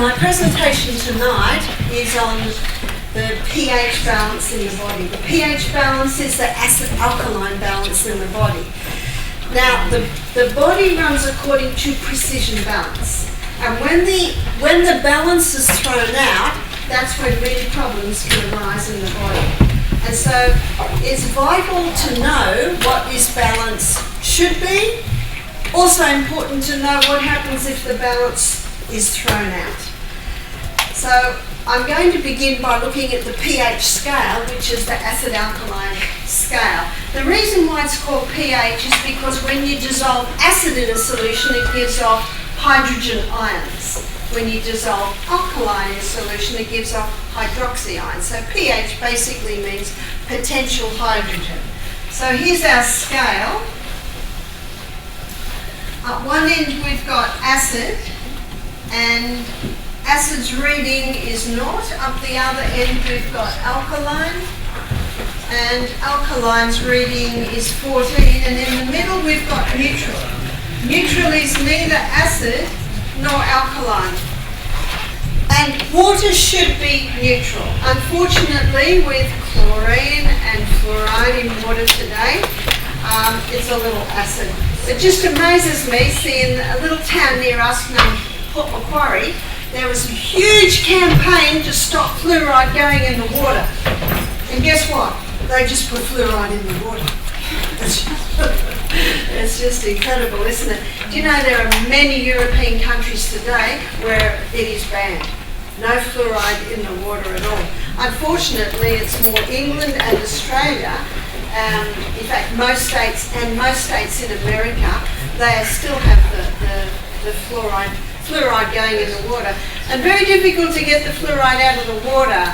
my presentation tonight is on the pH balance in the body. The pH balance is the acid-alkaline balance in the body. Now, the body runs according to precision balance. And when the balance is thrown out, that's when really problems can arise in the body. And so it's vital to know what this balance should be. Also important to know what happens if the balance is thrown out. So I'm going to begin by looking at the pH scale, which is the acid-alkaline scale. The reason why it's called pH is because when you dissolve acid in a solution, it gives off hydrogen ions. When you dissolve alkaline in a solution, it gives off hydroxy ions. So pH basically means potential hydrogen. So here's our scale. At one end we've got acid, and acid's reading is 0. Up the other end we've got alkaline, and alkaline's reading is 14, and in the middle we've got neutral. Neutral is neither acid nor alkaline. And water should be neutral. Unfortunately, with chlorine and fluoride in water today, it's a little acid. It just amazes me seeing a little town near us named Macquarie. There was a huge campaign to stop fluoride going in the water. And guess what? They just put fluoride in the water. It's just incredible, isn't it? Do you know there are many European countries today where it is banned? No fluoride in the water at all. Unfortunately, it's more England and Australia. In fact, most states in America, they still have the fluoride going in the water. And very difficult to get the fluoride out of the water.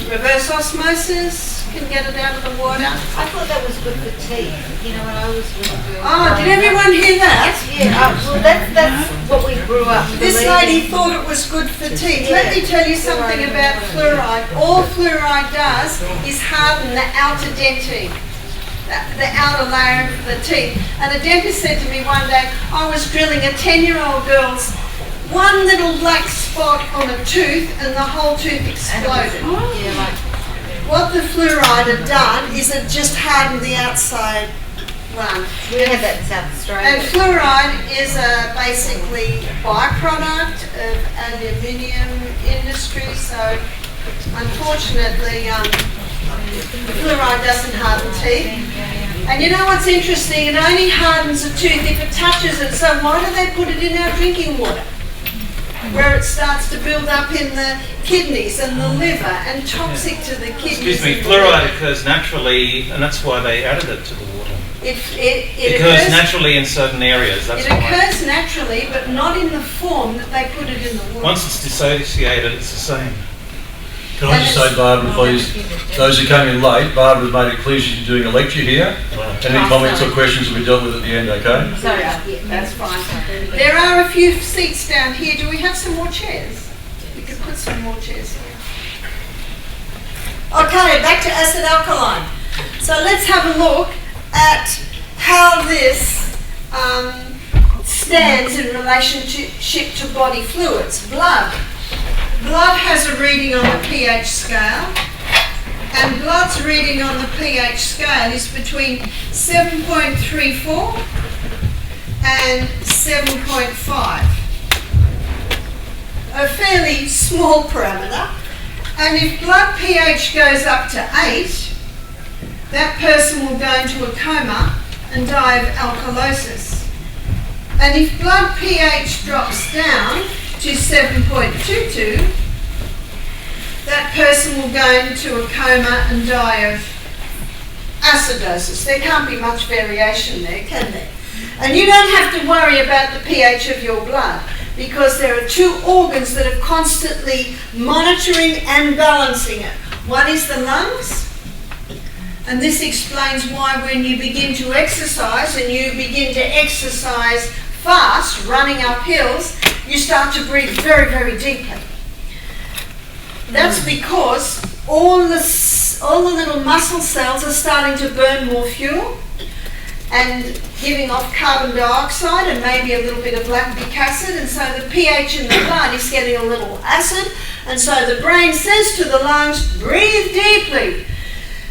Reverse osmosis can get it out of the water. I thought that was good for teeth. You know what I was going to do? Oh, did everyone hear that? Yeah, well that's what we grew up with. This lady thought it was good for teeth. Yeah. Let me tell you something about fluoride. All fluoride does is harden the outer dentine, the outer layer of the teeth. And a dentist said to me one day, I was drilling a 10-year-old girl's one little black spot on a tooth and the whole tooth exploded. What the fluoride had done is it just hardened the outside one. We had that in South Australia. And fluoride is a basically byproduct of aluminium industry, so unfortunately fluoride doesn't harden teeth. And you know what's interesting? It only hardens a tooth if it touches it, so why do they put it in our drinking water? Where it starts to build up in the kidneys and the liver and toxic to the kidneys. Excuse me, fluoride occurs naturally, and that's why they added it to the water. It occurs naturally in certain areas. That's it occurs naturally, but not in the form that they put it in the water. Once it's dissociated, it's the same. Can I just say, Barbara, please, those who came in late, Barbara's made it clear she's doing a lecture here. Any comments or questions will be dealt with at the end, okay? Sorry, that's fine. There are a few seats down here. Do we have some more chairs? We could put some more chairs here. Okay, back to acid alkaline. So let's have a look at how this stands in relationship to body fluids. Blood has a reading on the pH scale, and blood's reading on the pH scale is between 7.34 and 7.5. A fairly small parameter. And if blood pH goes up to 8, that person will go into a coma and die of alkalosis. And if blood pH drops down to 7.22, that person will go into a coma and die of acidosis. There can't be much variation there, can there? And you don't have to worry about the pH of your blood, because there are two organs that are constantly monitoring and balancing it. One is the lungs, and this explains why when you begin to exercise, and you begin to exercise fast, running up hills, you start to breathe very, very deeply. That's because all the little muscle cells are starting to burn more fuel, and giving off carbon dioxide and maybe a little bit of lactic acid, and so the pH in the blood is getting a little acid, and so the brain says to the lungs, breathe deeply,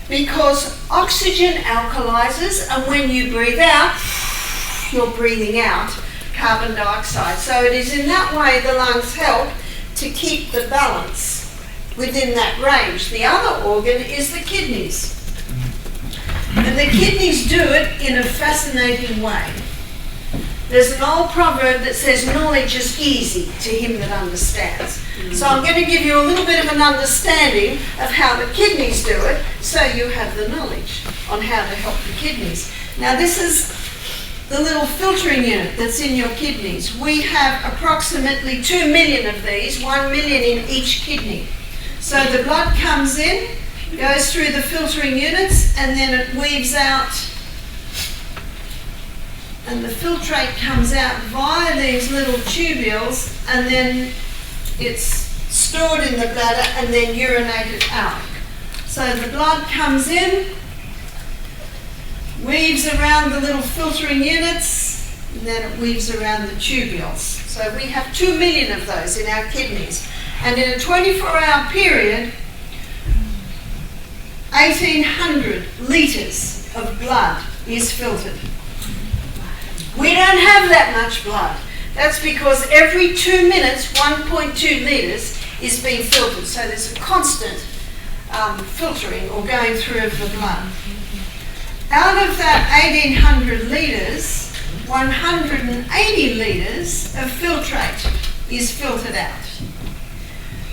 because oxygen alkalizes, and when you breathe out, you're breathing out carbon dioxide. So it is in that way the lungs help to keep the balance within that range. The other organ is the kidneys. And the kidneys do it in a fascinating way. There's an old proverb that says, knowledge is easy to him that understands. So I'm going to give you a little bit of an understanding of how the kidneys do it, so you have the knowledge on how to help the kidneys. Now this is the little filtering unit that's in your kidneys. We have approximately 2 million of these, 1 million in each kidney. So the blood comes in, goes through the filtering units, and then it weaves out, and the filtrate comes out via these little tubules, and then it's stored in the bladder and then urinated out. So the blood comes in, weaves around the little filtering units, and then it weaves around the tubules. So we have 2 million of those in our kidneys. And in a 24-hour period, 1,800 litres of blood is filtered. We don't have that much blood. That's because every 2 minutes, 1.2 litres is being filtered. So there's a constant filtering or going through of the blood. Out of that 1,800 litres, 180 litres of filtrate is filtered out.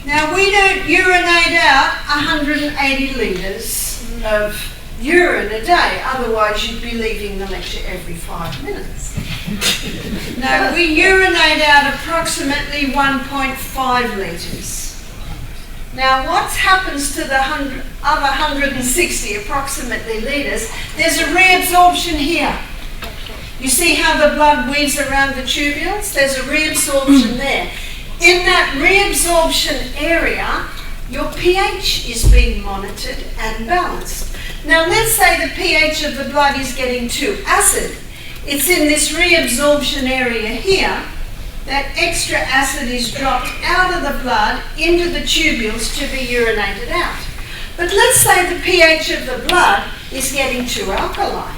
Now we don't urinate out 180 litres of urine a day, otherwise you'd be leaving the lecture every 5 minutes. No, we urinate out approximately 1.5 litres. Now what happens to the other 160 approximately litres? There's a reabsorption here. You see how the blood weaves around the tubules? There's a reabsorption there. In that reabsorption area, your pH is being monitored and balanced. Now let's say the pH of the blood is getting too acid. It's in this reabsorption area here that extra acid is dropped out of the blood into the tubules to be urinated out. But let's say the pH of the blood is getting too alkaline.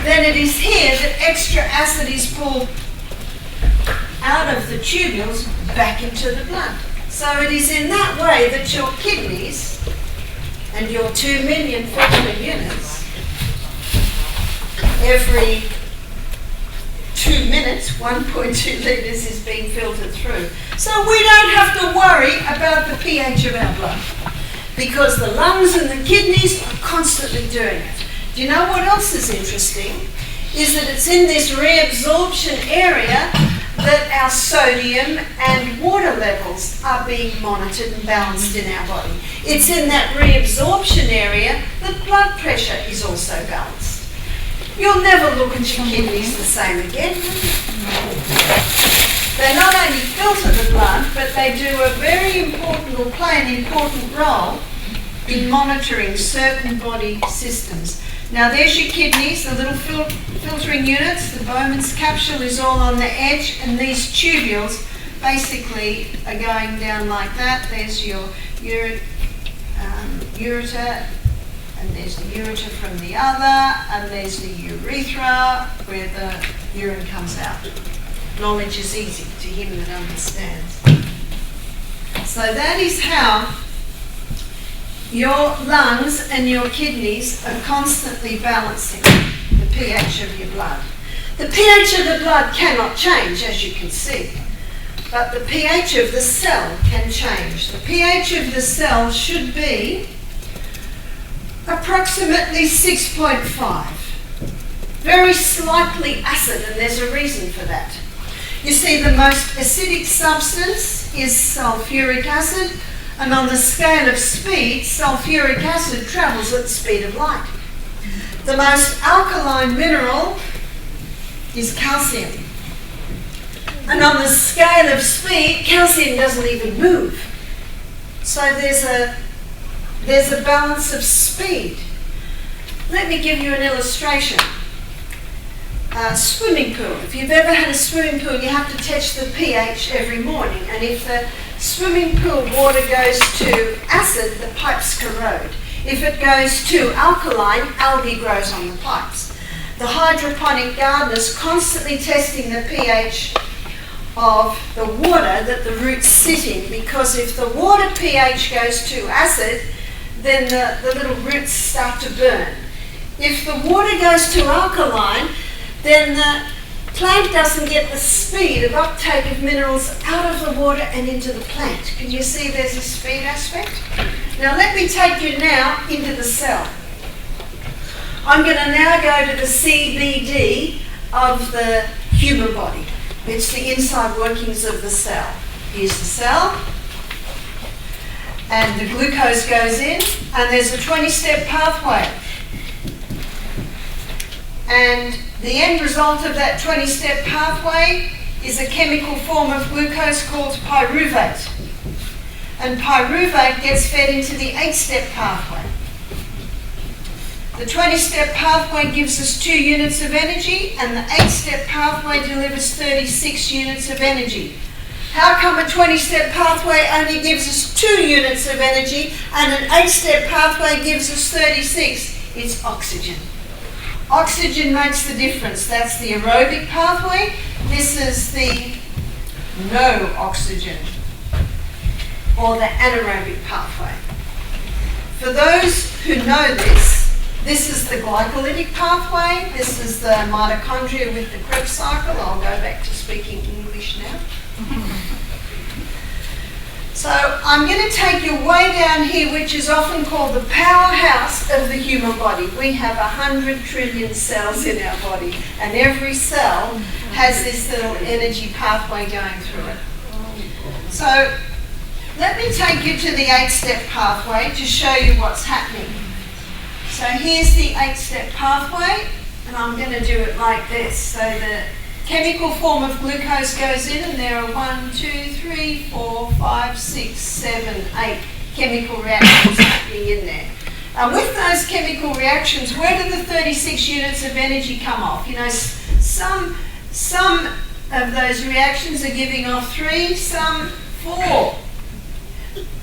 Then it is here that extra acid is pulled out of the tubules back into the blood. So it is in that way that your kidneys and your 2 million filtering units, every 2 minutes, 1.2 litres is being filtered through. So we don't have to worry about the pH of our blood, because the lungs and the kidneys are constantly doing it. Do you know what else is interesting? Is that it's in this reabsorption area that our sodium and water levels are being monitored and balanced in our body. It's in that reabsorption area that blood pressure is also balanced. You'll never look at your kidneys the same again. They not only filter the blood, but they do a very important, or play an important role in monitoring certain body systems. Now there's your kidneys, the little filtering units. The Bowman's capsule is all on the edge, and these tubules basically are going down like that. There's your ureter, and there's the ureter from the other, and there's the urethra where the urine comes out. Knowledge is easy to him that understands. So that is how your lungs and your kidneys are constantly balancing the pH of your blood. The pH of the blood cannot change, as you can see, but the pH of the cell can change. The pH of the cell should be approximately 6.5. Very slightly acid, and there's a reason for that. You see, the most acidic substance is sulfuric acid, and on the scale of speed, sulfuric acid travels at the speed of light. The most alkaline mineral is calcium. And on the scale of speed, calcium doesn't even move. So there's a balance of speed. Let me give you an illustration. swimming pool. If you've ever had a swimming pool, you have to test the pH every morning, and if the swimming pool water goes to acid, the pipes corrode. If it goes to alkaline, algae grows on the pipes. The hydroponic gardener's constantly testing the pH of the water that the roots sit in, because if the water pH goes to acid, then the little roots start to burn. If the water goes to alkaline, then the plant doesn't get the speed of uptake of minerals out of the water and into the plant. Can you see there's a speed aspect? Now let me take you now into the cell. I'm going to now go to the CBD of the human body. It's the inside workings of the cell. Here's the cell, and the glucose goes in, and there's a 20-step pathway. And the end result of that 20-step pathway is a chemical form of glucose called pyruvate. And pyruvate gets fed into the 8-step pathway. The 20-step pathway gives us 2 units of energy, and the 8-step pathway delivers 36 units of energy. How come a 20-step pathway only gives us 2 units of energy and an 8-step pathway gives us 36? It's oxygen. Oxygen makes the difference. That's the aerobic pathway. This is the no oxygen, or the anaerobic pathway. For those who know this is the glycolytic pathway. This is the mitochondria with the Krebs cycle. I'll go back to speaking English now. So I'm going to take you way down here, which is often called the powerhouse of the human body. We have 100 trillion cells in our body, and every cell has this little energy pathway going through it. So let me take you to the 8-step pathway to show you what's happening. So here's the 8-step pathway, and I'm going to do it like this. So the chemical form of glucose goes in, and there are 1, 2, 3, 4, 5, 6, 7, 8 chemical reactions happening in there. And with those chemical reactions, where do the 36 units of energy come off? You know, some of those reactions are giving off 3, some 4.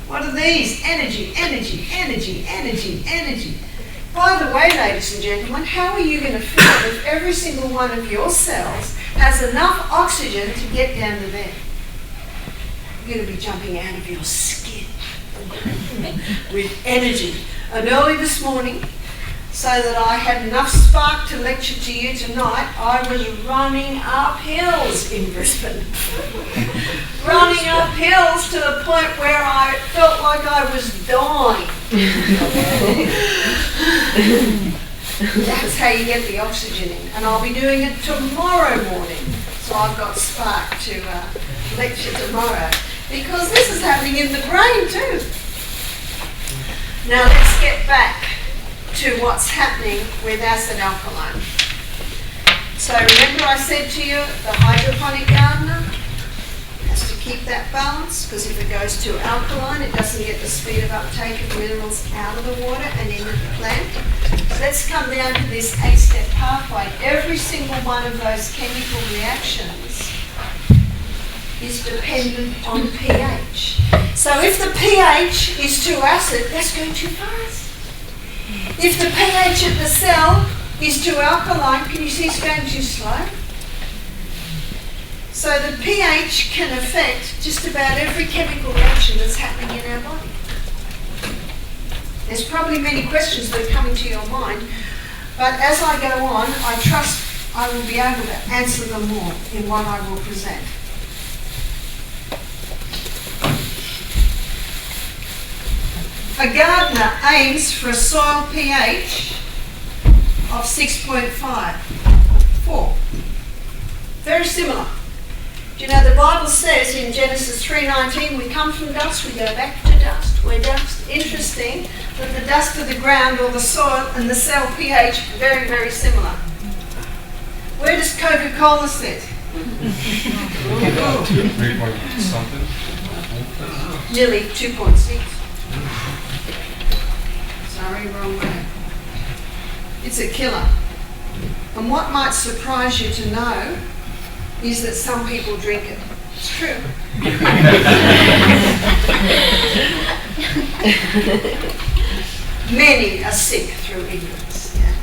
What are these? Energy, energy, energy, energy, energy. By the way, ladies and gentlemen, how are you going to feel if every single one of your cells has enough oxygen to get down to there? You're going to be jumping out of your skin with energy. And early this morning, so that I had enough spark to lecture to you tonight, I was running up hills in Brisbane. Running up hills to the point where I felt like I was dying. That's how you get the oxygen in. And I'll be doing it tomorrow morning. So I've got spark to lecture tomorrow. Because this is happening in the brain too. Now let's get back to what's happening with acid alkaline. So remember I said to you, the hydroponic gardener has to keep that balance, because if it goes to alkaline, it doesn't get the speed of uptake of minerals out of the water and into the plant. So let's come down to this 8-step pathway. Every single one of those chemical reactions is dependent on pH. So if the pH is too acid, that's going too fast. If the pH of the cell is too alkaline, can you see it's going too slow? So the pH can affect just about every chemical reaction that's happening in our body. There's probably many questions that are coming to your mind, but as I go on, I trust I will be able to answer them all in what I will present. A gardener aims for a soil pH of 6.4. Very similar. Do you know the Bible says in Genesis 3:19, we come from dust, we go back to dust, we're dust. Interesting that the dust of the ground or the soil and the cell pH are very, very similar. Where does Coca-Cola sit? Nearly 2.6. Sorry, wrong way. It's a killer. And what might surprise you to know is that some people drink it. It's true. Many are sick through ignorance. Yeah.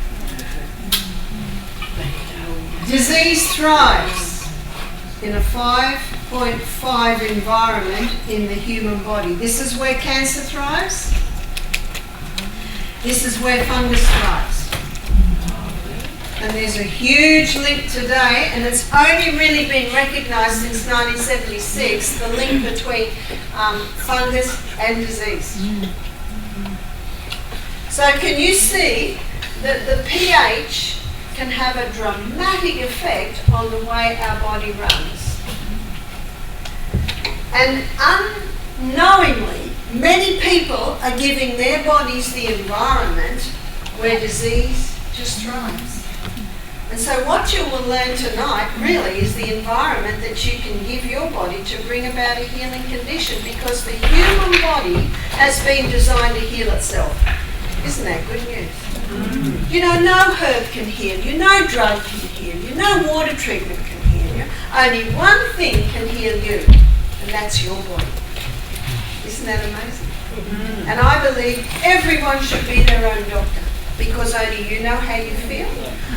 Disease thrives in a 5.5 environment in the human body. This is where cancer thrives. This is where fungus thrives. And there's a huge link today, and it's only really been recognised since 1976, the link between fungus and disease. So can you see that the pH can have a dramatic effect on the way our body runs? And unknowingly, many people are giving their bodies the environment where disease just thrives. And so what you will learn tonight really is the environment that you can give your body to bring about a healing condition, because the human body has been designed to heal itself. Isn't that good news? You know, no herb can heal you, no drug can heal you, no water treatment can heal you. Only one thing can heal you, and that's your body. Isn't that amazing? And I believe everyone should be their own doctor, because only you know how you feel,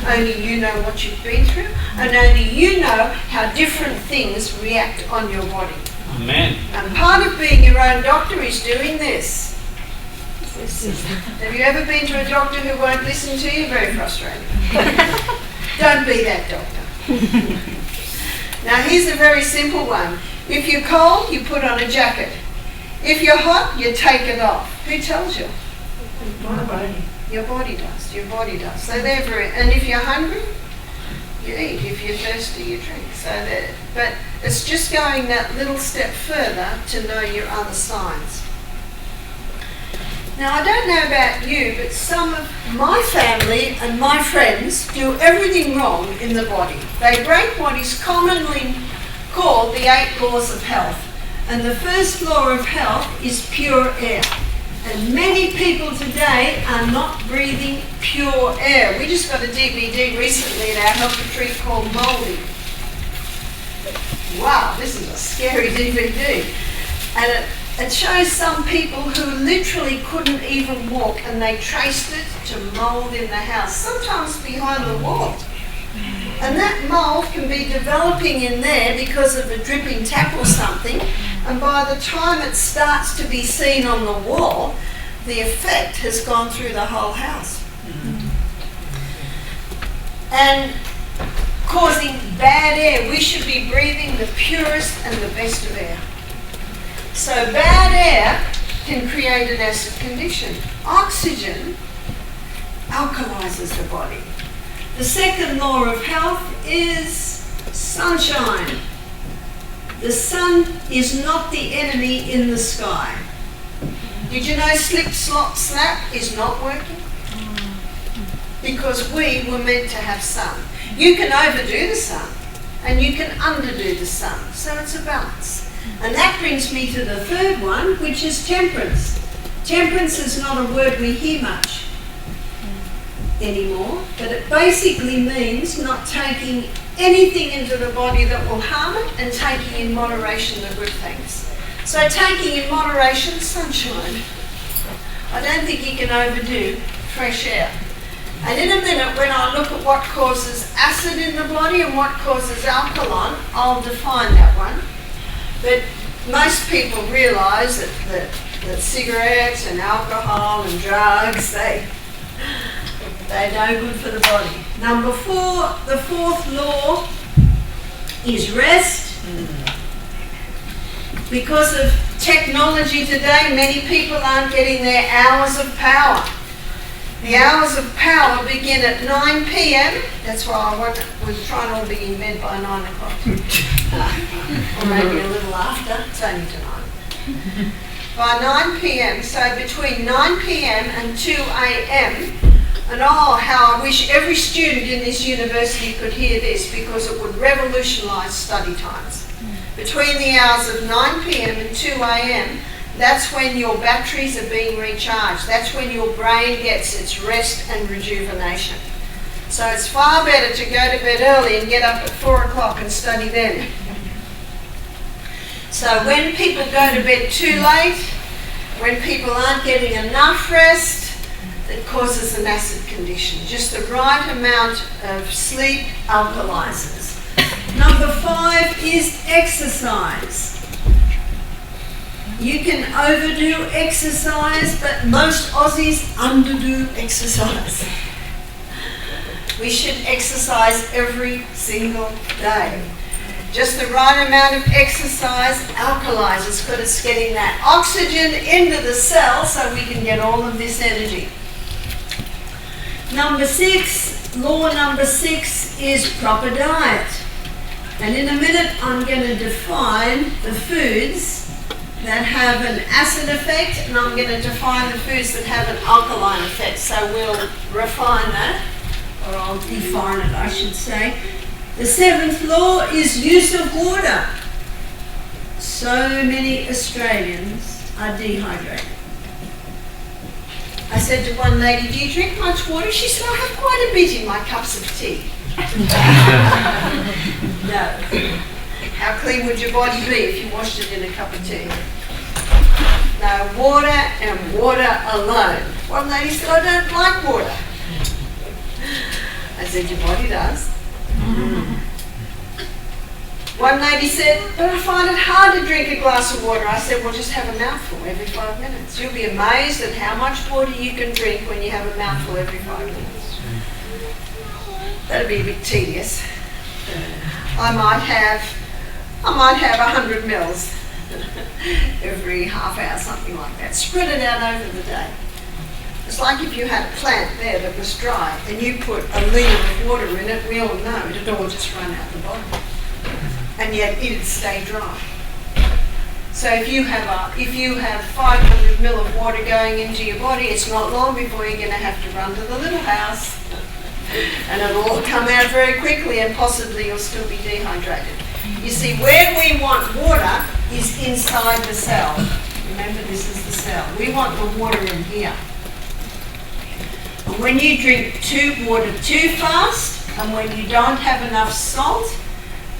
only you know what you've been through, and only you know how different things react on your body. Amen. And part of being your own doctor is doing this. Have you ever been to a doctor who won't listen to you? Very frustrating. Don't be that doctor. Now here's a very simple one. If you're cold, you put on a jacket. If you're hot, you take it off. Who tells you? My body. Your body does. Your body does. So they're very. And if you're hungry, you eat. If you're thirsty, you drink. But it's just going that little step further to know your other signs. Now, I don't know about you, but some of my family and my friends do everything wrong in the body. They break what is commonly called the 8 laws of health. And the first law of health is pure air. And many people today are not breathing pure air. We just got a DVD recently at our health retreat called Mouldy. Wow, this is a scary DVD. And it shows some people who literally couldn't even walk, and they traced it to mould in the house, sometimes behind the wall. And that mould can be developing in there because of a dripping tap or something, and by the time it starts to be seen on the wall, the effect has gone through the whole house. And causing bad air. We should be breathing the purest and the best of air. So bad air can create an acid condition. Oxygen alkalizes the body. The second law of health is sunshine. The sun is not the enemy in the sky. Did you know slip, slop, slap is not working? Because we were meant to have sun. You can overdo the sun and you can underdo the sun. So it's a balance. And that brings me to the third one, which is temperance. Temperance is not a word we hear much anymore, but it basically means not taking anything into the body that will harm it, and taking in moderation the good things. So taking in moderation, sunshine. I don't think you can overdo fresh air. And in a minute, when I look at what causes acid in the body and what causes alkaline, I'll define that one. But most people realise that cigarettes and alcohol and drugs, they're no good for the body. Number 4, the fourth law is rest. Because of technology today, many people aren't getting their hours of power. The hours of power begin at 9 p.m. That's why we're trying to all be in bed by 9 o'clock. Or maybe a little after. It's only tonight. By 9 p.m. So between 9 p.m. and 2 a.m. And oh, how I wish every student in this university could hear this, because it would revolutionise study times. Between the hours of 9 p.m. and 2 a.m., that's when your batteries are being recharged. That's when your brain gets its rest and rejuvenation. So it's far better to go to bed early and get up at 4 o'clock and study then. So when people go to bed too late, when people aren't getting enough rest, it causes an acid condition. Just the right amount of sleep alkalizes. Number 5 is exercise. You can overdo exercise, but most Aussies underdo exercise. We should exercise every single day. Just the right amount of exercise alkalizes, but it's getting that oxygen into the cell so we can get all of this energy. Law number 6 is proper diet. And in a minute I'm going to define the foods that have an acid effect, and I'm going to define the foods that have an alkaline effect. So we'll refine that, or I'll define it, I should say. The 7th law is use of water. So many Australians are dehydrated. I said to one lady, do you drink much water? She said, I have quite a bit in my cups of tea. No. How clean would your body be if you washed it in a cup of tea? No, water and water alone. One lady said, I don't like water. I said, your body does. One lady said, but I find it hard to drink a glass of water. I said, well, just have a mouthful every 5 minutes. You'll be amazed at how much water you can drink when you have a mouthful every 5 minutes. That'd be a bit tedious. I might have 100 mils every half hour, something like that. Spread it out over the day. It's like if you had a plant there that was dry and you put a litre of water in it, we all know it'd all just run out the bottom. And yet it'd stay dry. So if you have 500 mil of water going into your body, it's not long before you're going to have to run to the little house, and it'll all come out very quickly, and possibly you'll still be dehydrated. You see, where we want water is inside the cell. Remember, this is the cell. We want the water in here. And when you drink water too fast, and when you don't have enough salt,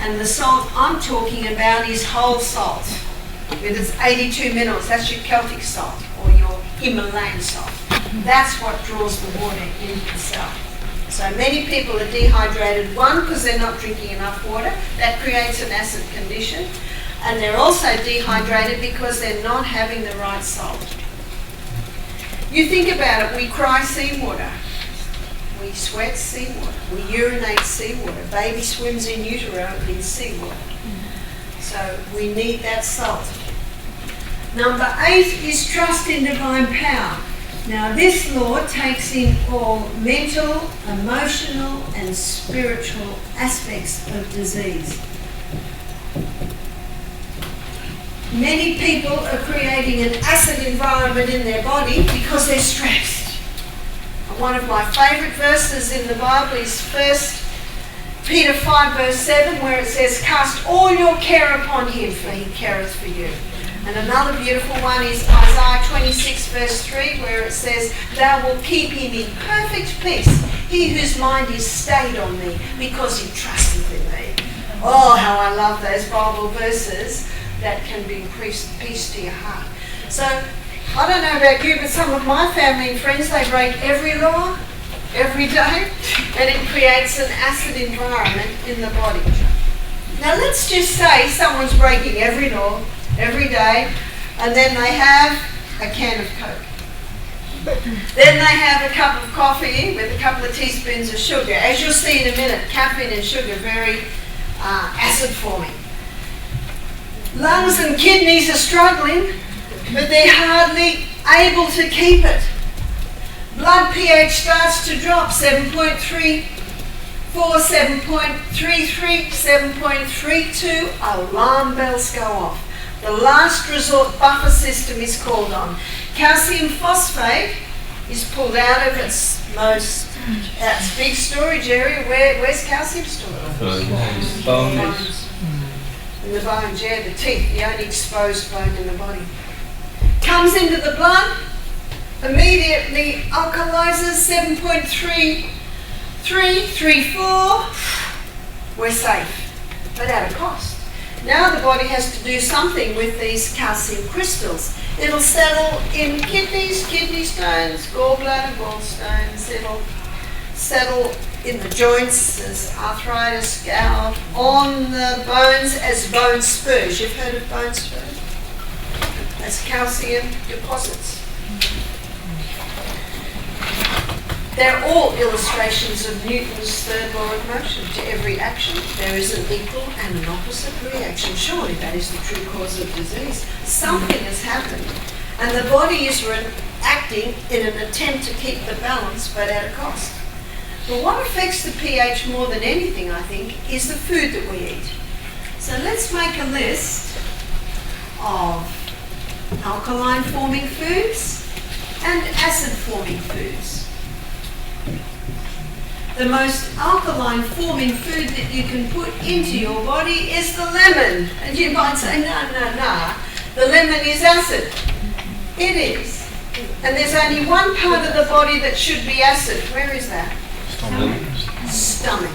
and the salt I'm talking about is whole salt, with its 82 minerals. That's your Celtic salt or your Himalayan salt. That's what draws the water into the cell. So many people are dehydrated, one, because they're not drinking enough water. That creates an acid condition. And they're also dehydrated because they're not having the right salt. You think about it, we cry seawater. We sweat seawater. We urinate seawater. Baby swims in utero in seawater. So we need that salt. Number 8 is trust in divine power. Now this law takes in all mental, emotional and spiritual aspects of disease. Many people are creating an acid environment in their body because they're stressed. One of my favourite verses in the Bible is 1 Peter 5 verse 7, where it says, cast all your care upon him, for he careth for you. And another beautiful one is Isaiah 26 verse 3, where it says, thou wilt keep him in perfect peace, he whose mind is stayed on me, because he trusteth in me. Oh, how I love those Bible verses that can bring peace to your heart. So, I don't know about you, but some of my family and friends, they break every law, every day, and it creates an acid environment in the body. Now let's just say someone's breaking every law, every day, and then they have a can of Coke. Then they have a cup of coffee with a couple of teaspoons of sugar. As you'll see in a minute, caffeine and sugar are very acid forming. Lungs and kidneys are struggling, but they're hardly able to keep it. Blood pH starts to drop, 7.34, 7.33, 7.32, alarm bells go off. The last resort buffer system is called on. Calcium phosphate is pulled out of its big storage area. Where's calcium stored? Bones. In the bones, yeah, the teeth, the only exposed bone in the body. Comes into the blood, immediately alkalizes, 7.33 3, 4, we're safe, but at a cost. Now the body has to do something with these calcium crystals. It'll settle in kidneys, kidney stones, gallbladder, gallstones. It'll settle in the joints as arthritis, gout, on the bones as bone spurs. You've heard of bone spurs? That's calcium deposits. They're all illustrations of Newton's third law of motion. To every action, there is an equal and an opposite reaction. Surely that is the true cause of disease. Something has happened, and the body is acting in an attempt to keep the balance, but at a cost. But what affects the pH more than anything, I think, is the food that we eat. So let's make a list of alkaline-forming foods and acid-forming foods. The most alkaline forming food that you can put into your body is the lemon. And you might say, no. The lemon is acid. It is. And there's only one part of the body that should be acid. Where is that? Stomach.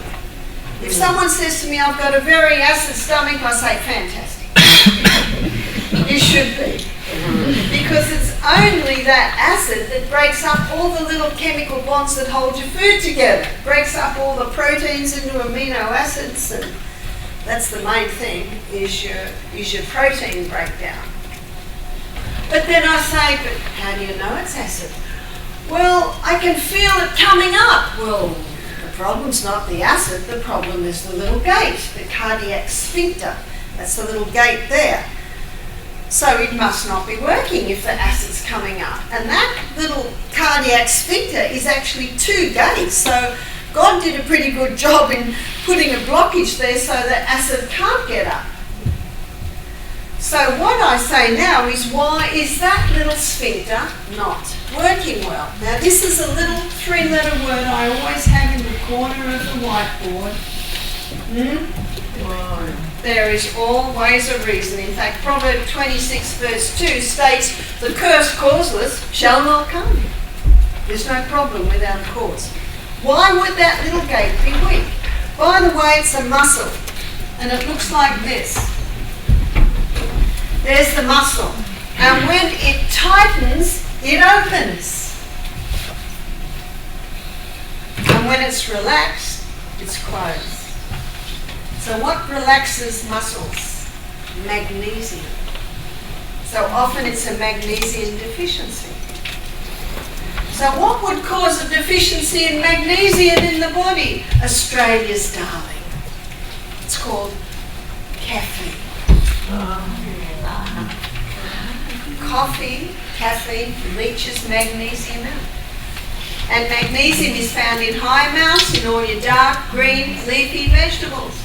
If someone says to me, I've got a very acid stomach, I say, fantastic. It should be. Because it's only that acid that breaks up all the little chemical bonds that hold your food together. Breaks up all the proteins into amino acids, and that's the main thing, is your protein breakdown. But then I say, but how do you know it's acid? Well, I can feel it coming up. Well, the problem's not the acid, the problem is the little gate, the cardiac sphincter. That's the little gate there. So it must not be working if the acid's coming up. And that little cardiac sphincter is actually 2 gates. So God did a pretty good job in putting a blockage there so that acid can't get up. So what I say now is, why is that little sphincter not working well? Now this is a little 3-letter word I always have in the corner of the whiteboard. There is always a reason. In fact, Proverbs 26 verse 2 states, the curse causeless shall not come. There's no problem without a cause. Why would that little gate be weak? By the way, it's a muscle, and it looks like this. There's the muscle, and when it tightens, it opens. And when it's relaxed, it's closed. So what relaxes muscles? Magnesium. So often it's a magnesium deficiency. So what would cause a deficiency in magnesium in the body? Australia's darling. It's called caffeine. Coffee, caffeine, leaches magnesium out. And magnesium is found in high amounts in all your dark, green, leafy vegetables.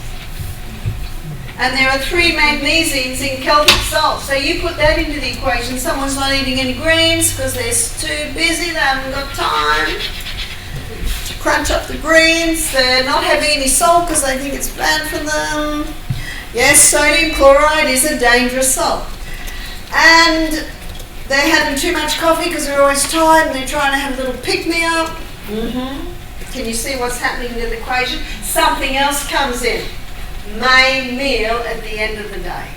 And there are 3 magnesiums in Celtic salt. So you put that into the equation. Someone's not eating any greens because they're too busy, they haven't got time to crunch up the greens. They're not having any salt because they think it's bad for them. Yes, sodium chloride is a dangerous salt. And they're having too much coffee because they're always tired and they're trying to have a little pick-me-up. Can you see what's happening in the equation? Something else comes in. Main meal at the end of the day.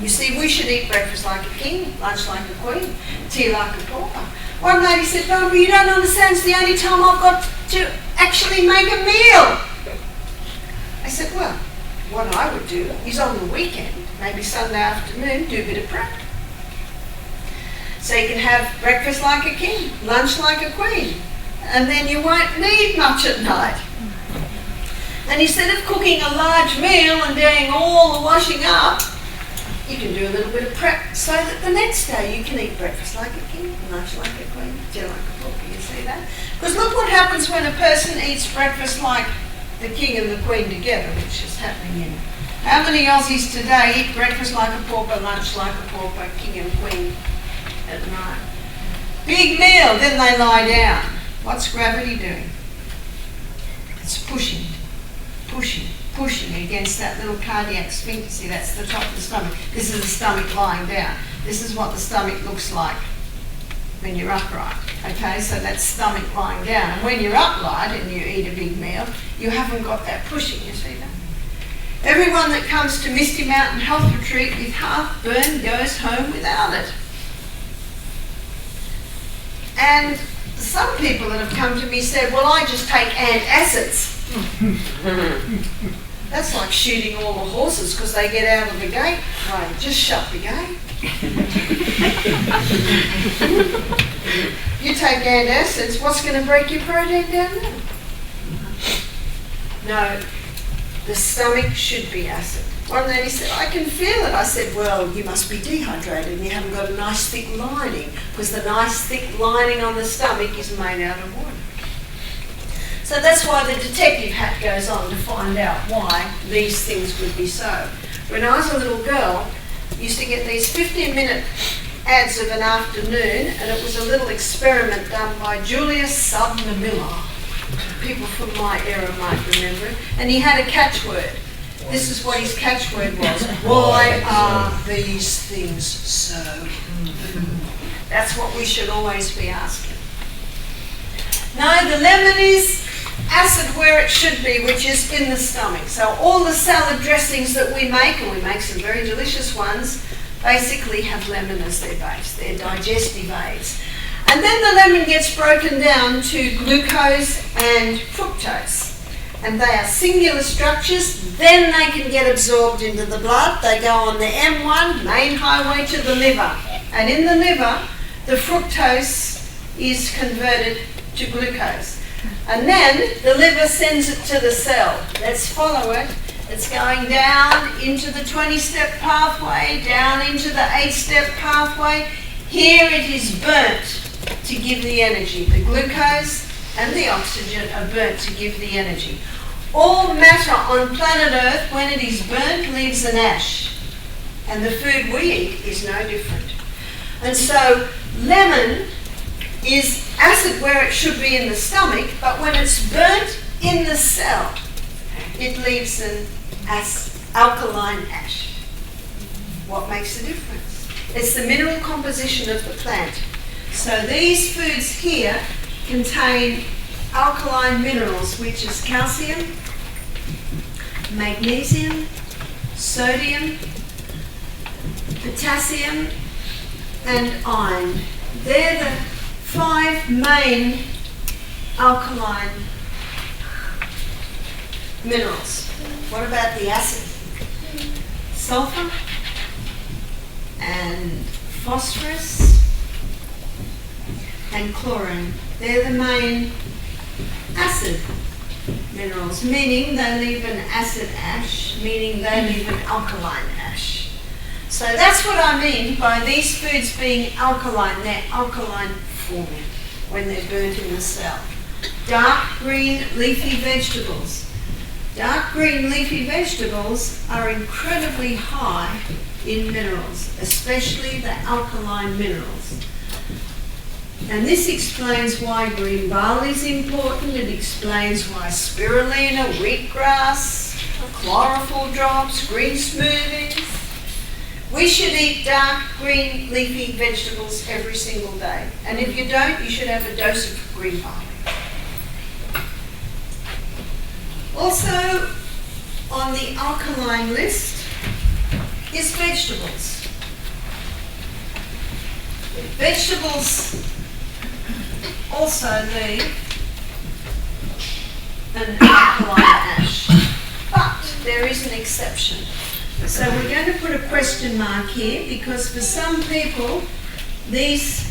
You see, we should eat breakfast like a king, lunch like a queen, tea like a pauper. One lady said, no, but you don't understand, it's the only time I've got to actually make a meal. I said, well, what I would do is on the weekend, maybe Sunday afternoon, do a bit of prep. So you can have breakfast like a king, lunch like a queen, and then you won't need much at night. And instead of cooking a large meal and doing all the washing up, you can do a little bit of prep so that the next day you can eat breakfast like a king, lunch like a queen, dinner like a pauper. You see that? Because look what happens when a person eats breakfast like the king and the queen together, which is happening in. How many Aussies today eat breakfast like a pauper, lunch like a pauper, king and queen at night? Big meal, then they lie down. What's gravity doing? It's pushing against that little cardiac sphincter. See, that's the top of the stomach. This is the stomach lying down. This is what the stomach looks like when you're upright. Okay, so that's stomach lying down. And when you're upright and you eat a big meal, you haven't got that pushing, you see that? Everyone that comes to Misty Mountain Health Retreat with heartburn goes home without it. And some people that have come to me said, well, I just take antacids. That's like shooting all the horses because they get out of the gate. Right, just shut the gate. You take antacids, what's going to break your protein down there? No, the stomach should be acid. One lady said, I can feel it. I said, well, you must be dehydrated and you haven't got a nice thick lining, because the nice thick lining on the stomach is made out of water. So that's why the detective hat goes on to find out why these things would be so. When I was a little girl, I used to get these 15-minute ads of an afternoon, and it was a little experiment done by Julius Sumner Miller. People from my era might remember it. And he had a catchword. This is what his catchword was. Why are these things so? That's what we should always be asking. No, the lemon is acid where it should be, which is in the stomach. So all the salad dressings that we make, and we make some very delicious ones, basically have lemon as their base. They're digestive aids. And then the lemon gets broken down to glucose and fructose. And they are singular structures, then they can get absorbed into the blood. They go on the M1, main highway, to the liver. And in the liver, the fructose is converted to glucose. And then the liver sends it to the cell. Let's follow it. It's going down into the 20-step pathway, down into the 8-step pathway. Here it is burnt to give the energy. The glucose and the oxygen are burnt to give the energy. All matter on planet Earth, when it is burnt, leaves an ash. And the food we eat is no different. And so lemon is acid where it should be in the stomach, but when it's burnt in the cell, it leaves an alkaline ash. What makes the difference? It's the mineral composition of the plant. So these foods here contain alkaline minerals, which is calcium, magnesium, sodium, potassium, and iron. They're the 5 main alkaline minerals. What about the acid? Sulfur and phosphorus and chlorine. They're the main acid minerals, meaning they leave an acid ash, meaning they leave an alkaline ash. So that's what I mean by these foods being alkaline. They're alkaline forming when they're burnt in the cell. Dark green leafy vegetables. Dark green leafy vegetables are incredibly high in minerals, especially the alkaline minerals. And this explains why green barley is important. It explains why spirulina, wheatgrass, chlorophyll drops, green smoothies. We should eat dark green leafy vegetables every single day. And if you don't, you should have a dose of green barley. Also on the alkaline list is vegetables. Vegetables also leave an alkaline ash, but there is an exception. So we're going to put a question mark here, because for some people these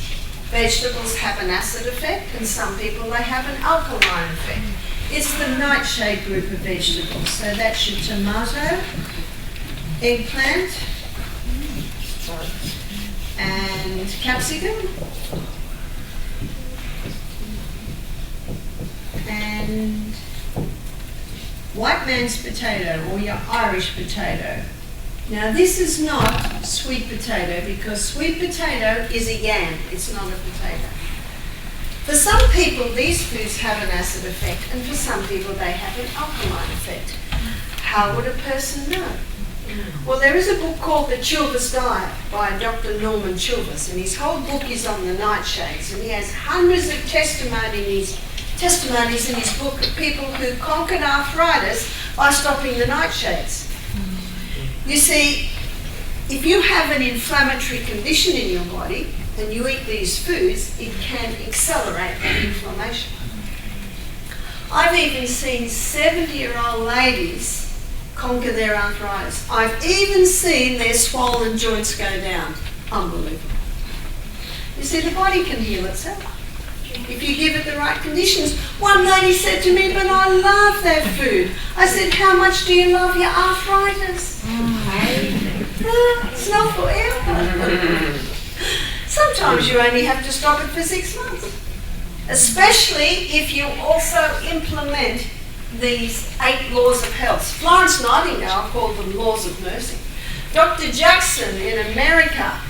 vegetables have an acid effect and some people they have an alkaline effect. It's the nightshade group of vegetables. So that's your tomato, eggplant, and capsicum, and white man's potato, or your Irish potato. Now this is not sweet potato, because sweet potato is a yam, it's not a potato. For some people these foods have an acid effect, and for some people they have an alkaline effect. How would a person know? Well, there is a book called The Chilvers Diet by Dr. Norman Chilvers, and his whole book is on the nightshades, and he has hundreds of testimonies in his book of people who conquered arthritis by stopping the nightshades. You see, if you have an inflammatory condition in your body and you eat these foods, it can accelerate that inflammation. I've even seen 70-year-old ladies conquer their arthritis. I've even seen their swollen joints go down. Unbelievable. You see, the body can heal itself if you give it the right conditions. One lady said to me, "But I love that food." I said, "How much do you love your arthritis?" It's not forever. Sometimes you only have to stop it for 6 months. Especially if you also implement these 8 laws of health. Florence Nightingale called them laws of nursing. Dr. Jackson in America,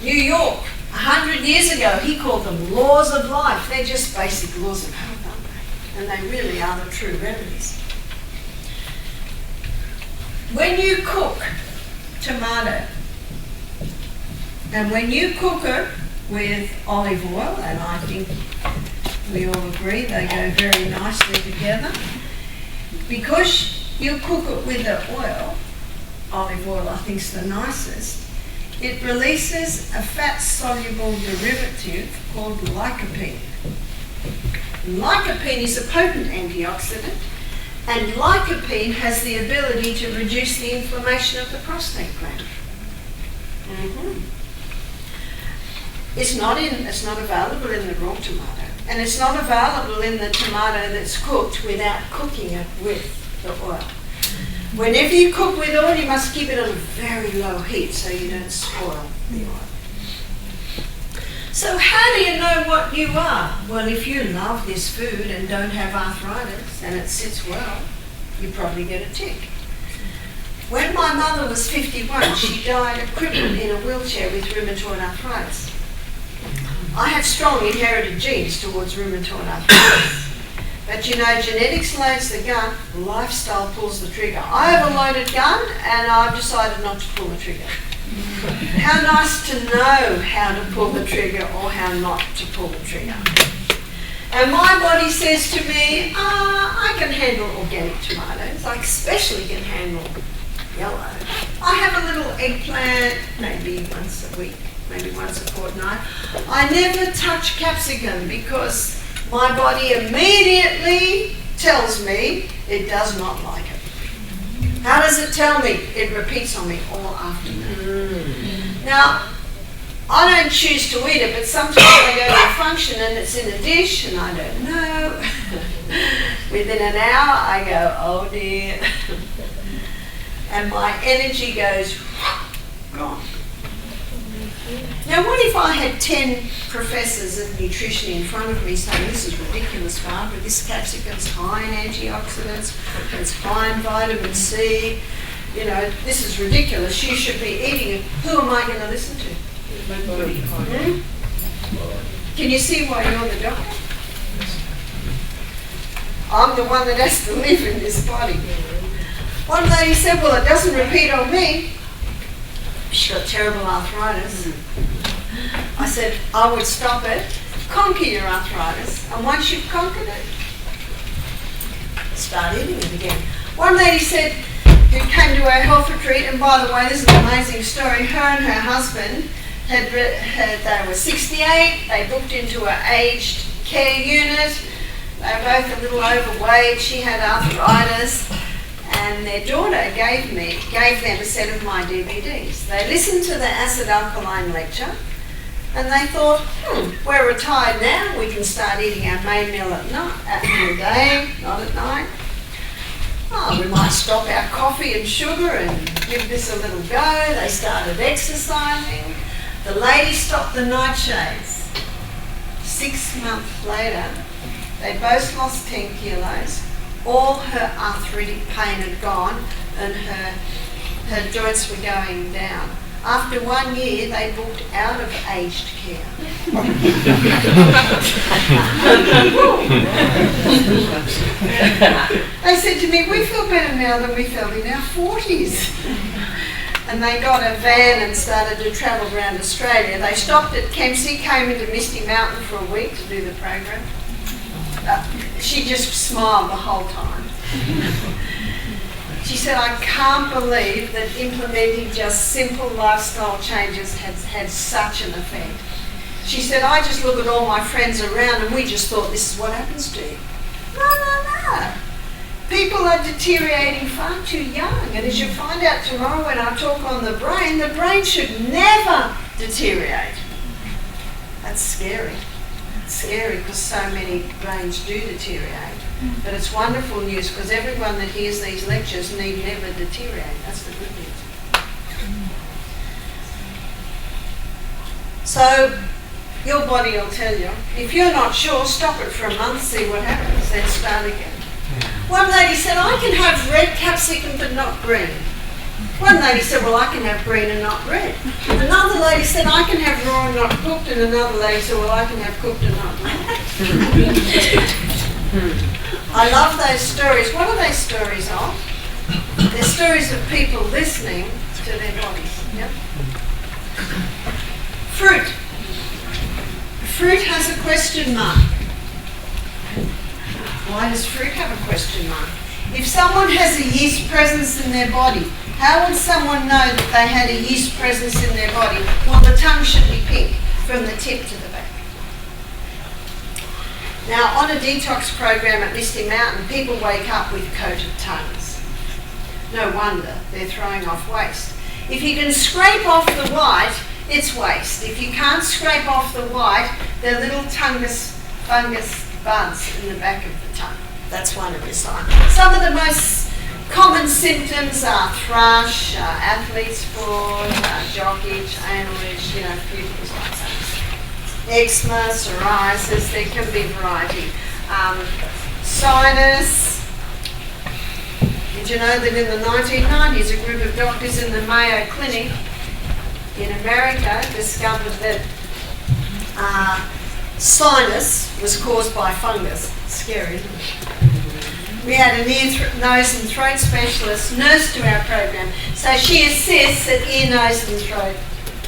New York, 100 years ago, he called them laws of life. They're just basic laws of health, aren't they? And they really are the true remedies. When you cook tomato, and when you cook it with olive oil, and I think we all agree they go very nicely together, because you cook it with the oil, olive oil I think is the nicest, it releases a fat-soluble derivative called lycopene. Lycopene is a potent antioxidant, and lycopene has the ability to reduce the inflammation of the prostate gland. It's not available in the raw tomato, and it's not available in the tomato that's cooked without cooking it with the oil. Whenever you cook with oil, you must keep it at a very low heat so you don't spoil the oil. So how do you know what you are? Well, if you love this food and don't have arthritis and it sits well, you probably get a tick. When my mother was 51, she died a cripple in a wheelchair with rheumatoid arthritis. I have strong inherited genes towards rheumatoid arthritis. But you know, genetics loads the gun, lifestyle pulls the trigger. I have a loaded gun and I've decided not to pull the trigger. How nice to know how to pull the trigger or how not to pull the trigger. And my body says to me, I can handle organic tomatoes. I especially can handle yellow. I have a little eggplant, maybe once a week, maybe once a fortnight. I never touch capsicum because my body immediately tells me it does not like it. How does it tell me? It repeats on me all afternoon. Now, I don't choose to eat it, but sometimes I go to a function and it's in a dish and I don't know. Within an hour I go, oh dear. And my energy goes, gone. Now what if I had 10 professors of nutrition in front of me saying, this is ridiculous, Barbara, this capsicum's high in antioxidants, it's high in vitamin C, you know, this is ridiculous, you should be eating it. Who am I going to listen to? Can you see why you're the doctor? I'm the one that has to live in this body. One lady said, well, it doesn't repeat on me. She's got terrible arthritis. I said, I would stop it, conquer your arthritis, and once you've conquered it, start eating it again. One lady said, who came to our health retreat, and by the way, this is an amazing story, her and her husband, they were 68, they booked into an aged care unit, they were both a little overweight, she had arthritis, and their daughter gave them a set of my DVDs. They listened to the acid alkaline lecture, and they thought, we're retired now, we can start eating our main meal at midday, not at night. Oh, we might stop our coffee and sugar and give this a little go. They started exercising. The lady stopped the nightshades. 6 months later, they both lost 10 kilos. All her arthritic pain had gone and her joints were going down. After 1 year, they booked out of aged care. They said to me, we feel better now than we felt in our 40s. And they got a van and started to travel around Australia. They stopped at Kempsey, came into Misty Mountain for a week to do the program. She just smiled the whole time. She said, I can't believe that implementing just simple lifestyle changes has had such an effect. She said, I just look at all my friends around and we just thought this is what happens to you. No. People are deteriorating far too young. And as you find out tomorrow when I talk on the brain should never deteriorate. That's scary. It's scary because so many brains do deteriorate. But it's wonderful news because everyone that hears these lectures need never deteriorate. That's the good news. So your body will tell you. If you're not sure, stop it for a month, see what happens, then start again. One lady said, I can have red capsicum but not green. One lady said, well, I can have green and not red. Another lady said, I can have raw and not cooked. And another lady said, well, I can have cooked and not raw. I love those stories. What are they stories of? They're stories of people listening to their bodies. Yep. Fruit. Fruit has a question mark. Why does fruit have a question mark? If someone has a yeast presence in their body, how would someone know that they had a yeast presence in their body? Well, the tongue should be pink from the tip to the back. Now, on a detox program at Misty Mountain, people wake up with coated tongues. No wonder, they're throwing off waste. If you can scrape off the white, it's waste. If you can't scrape off the white, they're little fungus buds in the back of the tongue. That's one of the signs. Some of the most common symptoms are thrush, athlete's foot, jockage, anal itch, a few things like that. Eczema, psoriasis, there can be variety. Sinus. Did you know that in the 1990s a group of doctors in the Mayo Clinic in America discovered that sinus was caused by fungus? Scary, isn't it? We had an ear, nose and throat specialist nurse to our program, so she assists at ear, nose and throat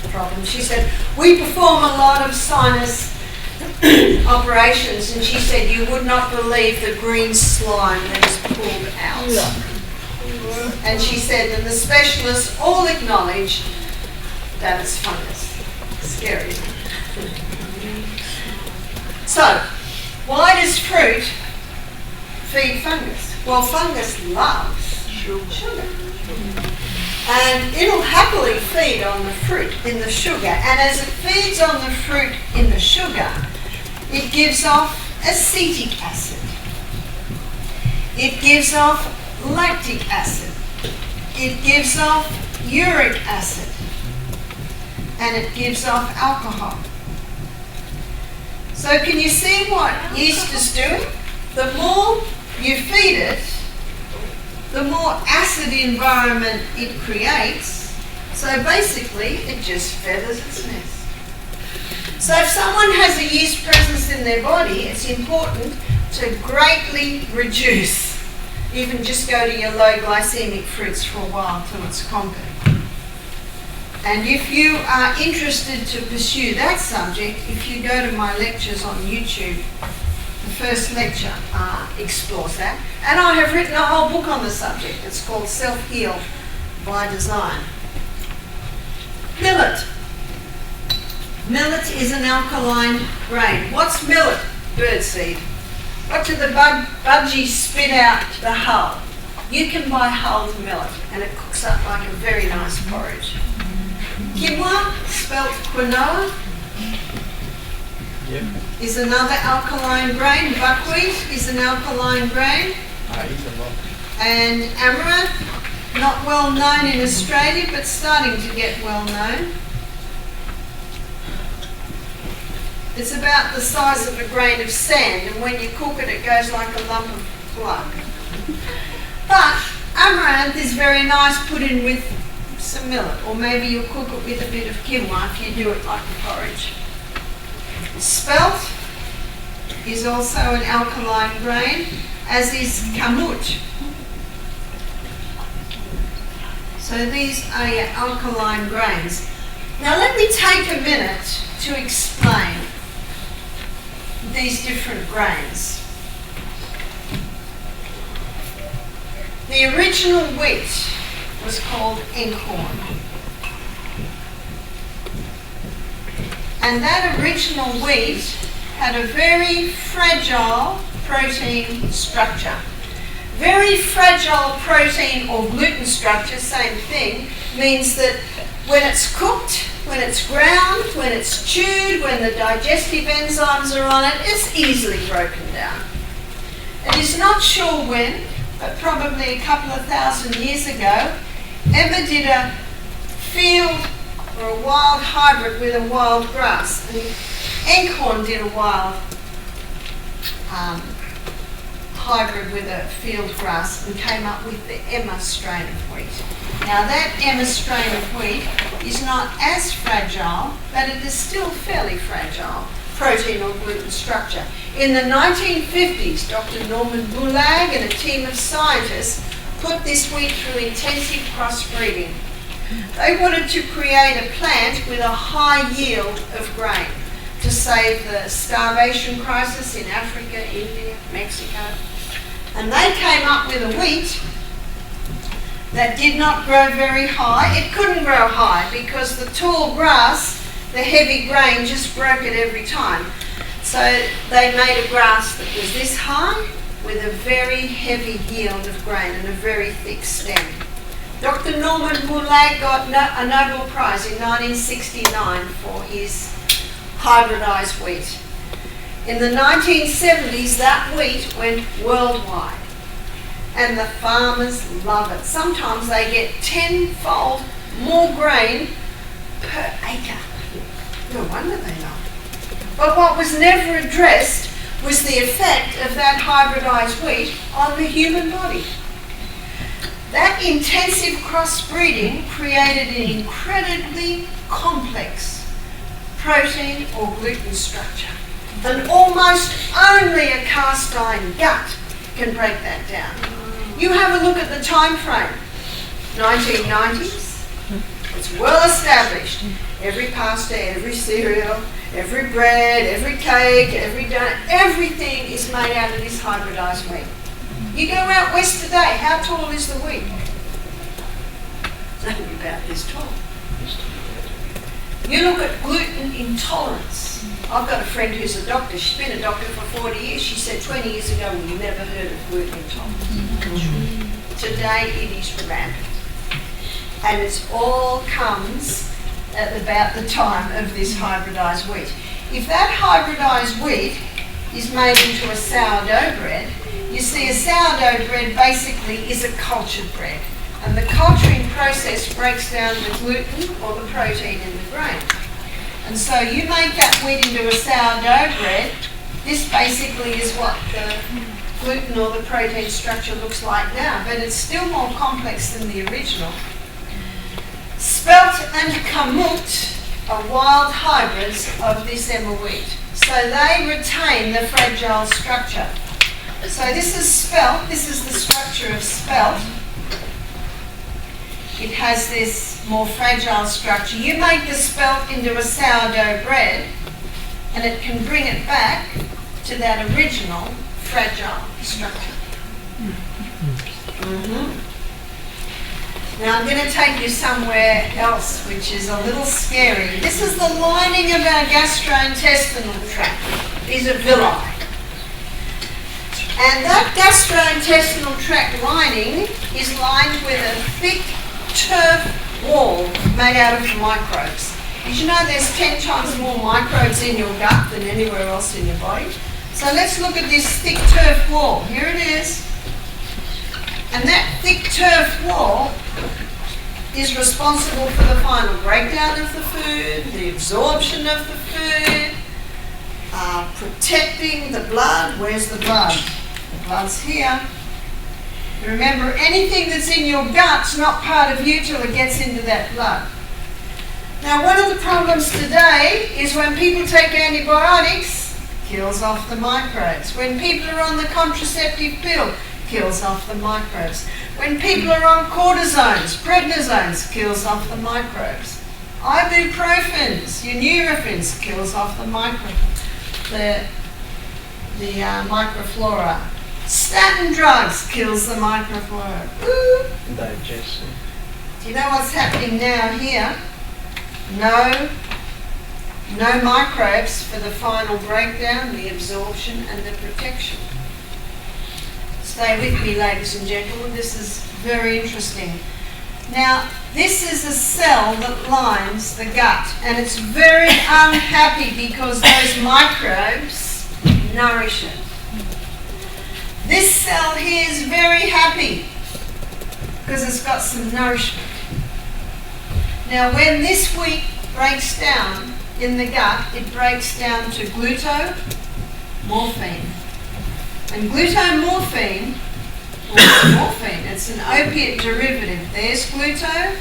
problems. She said, we perform a lot of sinus operations, and she said, you would not believe the green slime that is pulled out. Yeah. And she said, and the specialists all acknowledge that it's fungus. Scary, isn't it? So, why does fruit feed fungus? Well, fungus loves sugar. And it'll happily feed on the fruit in the sugar. And as it feeds on the fruit in the sugar, it gives off acetic acid. It gives off lactic acid. It gives off uric acid. And it gives off alcohol. So can you see what yeast is doing? The more you feed it, the more acid environment it creates. So basically, it just feathers its nest. So if someone has a yeast presence in their body, it's important to greatly reduce. Even just go to your low glycemic fruits for a while till it's conquered. And if you are interested to pursue that subject, if you go to my lectures on YouTube, the first lecture explores that. And I have written a whole book on the subject. It's called Self-Heal by Design. Millet. Millet is an alkaline grain. What's millet? Birdseed. What do the budgies spit out the hull? You can buy hulled millet and it cooks up like a very nice porridge. Quinoa, spelt quinoa, Yep. is another alkaline grain. Buckwheat is an alkaline grain. And amaranth, not well known in Australia, but starting to get well known. It's about the size of a grain of sand, and when you cook it, it goes like a lump of blood. But amaranth is very nice put in with some millet, or maybe you'll cook it with a bit of quinoa if you do it like a porridge. Spelt is also an alkaline grain, as is kamut. So these are your alkaline grains. Now let me take a minute to explain these different grains. The original wheat was called inkhorn. And that original wheat had a very fragile protein structure. Very fragile protein or gluten structure, same thing, means that when it's cooked, when it's ground, when it's chewed, when the digestive enzymes are on it, it's easily broken down. It is not sure when, but probably a couple of thousand years ago, Emma did a field or a wild hybrid with a wild grass. And Enkhorn did a wild hybrid with a field grass and came up with the Emma strain of wheat. Now that Emma strain of wheat is not as fragile, but it is still fairly fragile protein or gluten structure. In the 1950s, Dr. Norman Bulag and a team of scientists put this wheat through intensive crossbreeding. They wanted to create a plant with a high yield of grain to save the starvation crisis in Africa, India, Mexico. And they came up with a wheat that did not grow very high. It couldn't grow high because the tall grass, the heavy grain, just broke it every time. So they made a grass that was this high with a very heavy yield of grain and a very thick stem. Dr. Norman Bulag got a Nobel Prize in 1969 for his hybridized wheat. In the 1970s, that wheat went worldwide, and the farmers love it. Sometimes they get 10-fold more grain per acre. No wonder they love it. But what was never addressed was the effect of that hybridized wheat on the human body. That intensive crossbreeding created an incredibly complex protein or gluten structure. And almost only a cast iron gut can break that down. You have a look at the time frame. 1990s, it's well established. Every pasta, every cereal, every bread, every cake, every donut, everything is made out of this hybridized wheat. You go out west today, how tall is the wheat? It's only about this tall. You look at gluten intolerance. I've got a friend who's a doctor. She's been a doctor for 40 years. She said 20 years ago we never heard of gluten intolerance. Today it is rampant. And it all comes at about the time of this hybridized wheat. If that hybridized wheat is made into a sourdough bread, you see a sourdough bread basically is a cultured bread. And the culturing process breaks down the gluten or the protein in the grain. And so you make that wheat into a sourdough bread. This basically is what the gluten or the protein structure looks like now, but it's still more complex than the original. Spelt and kamut are wild hybrids of this Emma wheat. So they retain the fragile structure. So this is spelt, this is the structure of spelt. It has this more fragile structure. You make the spelt into a sourdough bread and it can bring it back to that original fragile structure. Now I'm going to take you somewhere else which is a little scary. This is the lining of our gastrointestinal tract. These are villi. And that gastrointestinal tract lining is lined with a thick turf wall made out of microbes. Did you know there's 10 times more microbes in your gut than anywhere else in your body? So let's look at this thick turf wall. Here it is. And that thick turf wall is responsible for the final breakdown of the food, the absorption of the food, protecting the blood. Where's the blood? The blood's here. Remember, anything that's in your gut's not part of you till it gets into that blood. Now, one of the problems today is when people take antibiotics, kills off the microbes. When people are on the contraceptive pill, kills off the microbes. When people are on cortisones, prednisones, kills off the microbes. Ibuprofens, your Nurophens, kills off the microflora. Statin drugs kills the microflora. Ooh. Digestion. Do you know what's happening now here? No microbes for the final breakdown, the absorption and the protection. Stay with me, ladies and gentlemen, this is very interesting. Now, this is a cell that lines the gut, and it's very unhappy because those microbes nourish it. This cell here is very happy because it's got some nourishment. Now, when this wheat breaks down in the gut, it breaks down to glutamorphine. And glutamorphine, or morphine, it's an opiate derivative. There's gluto,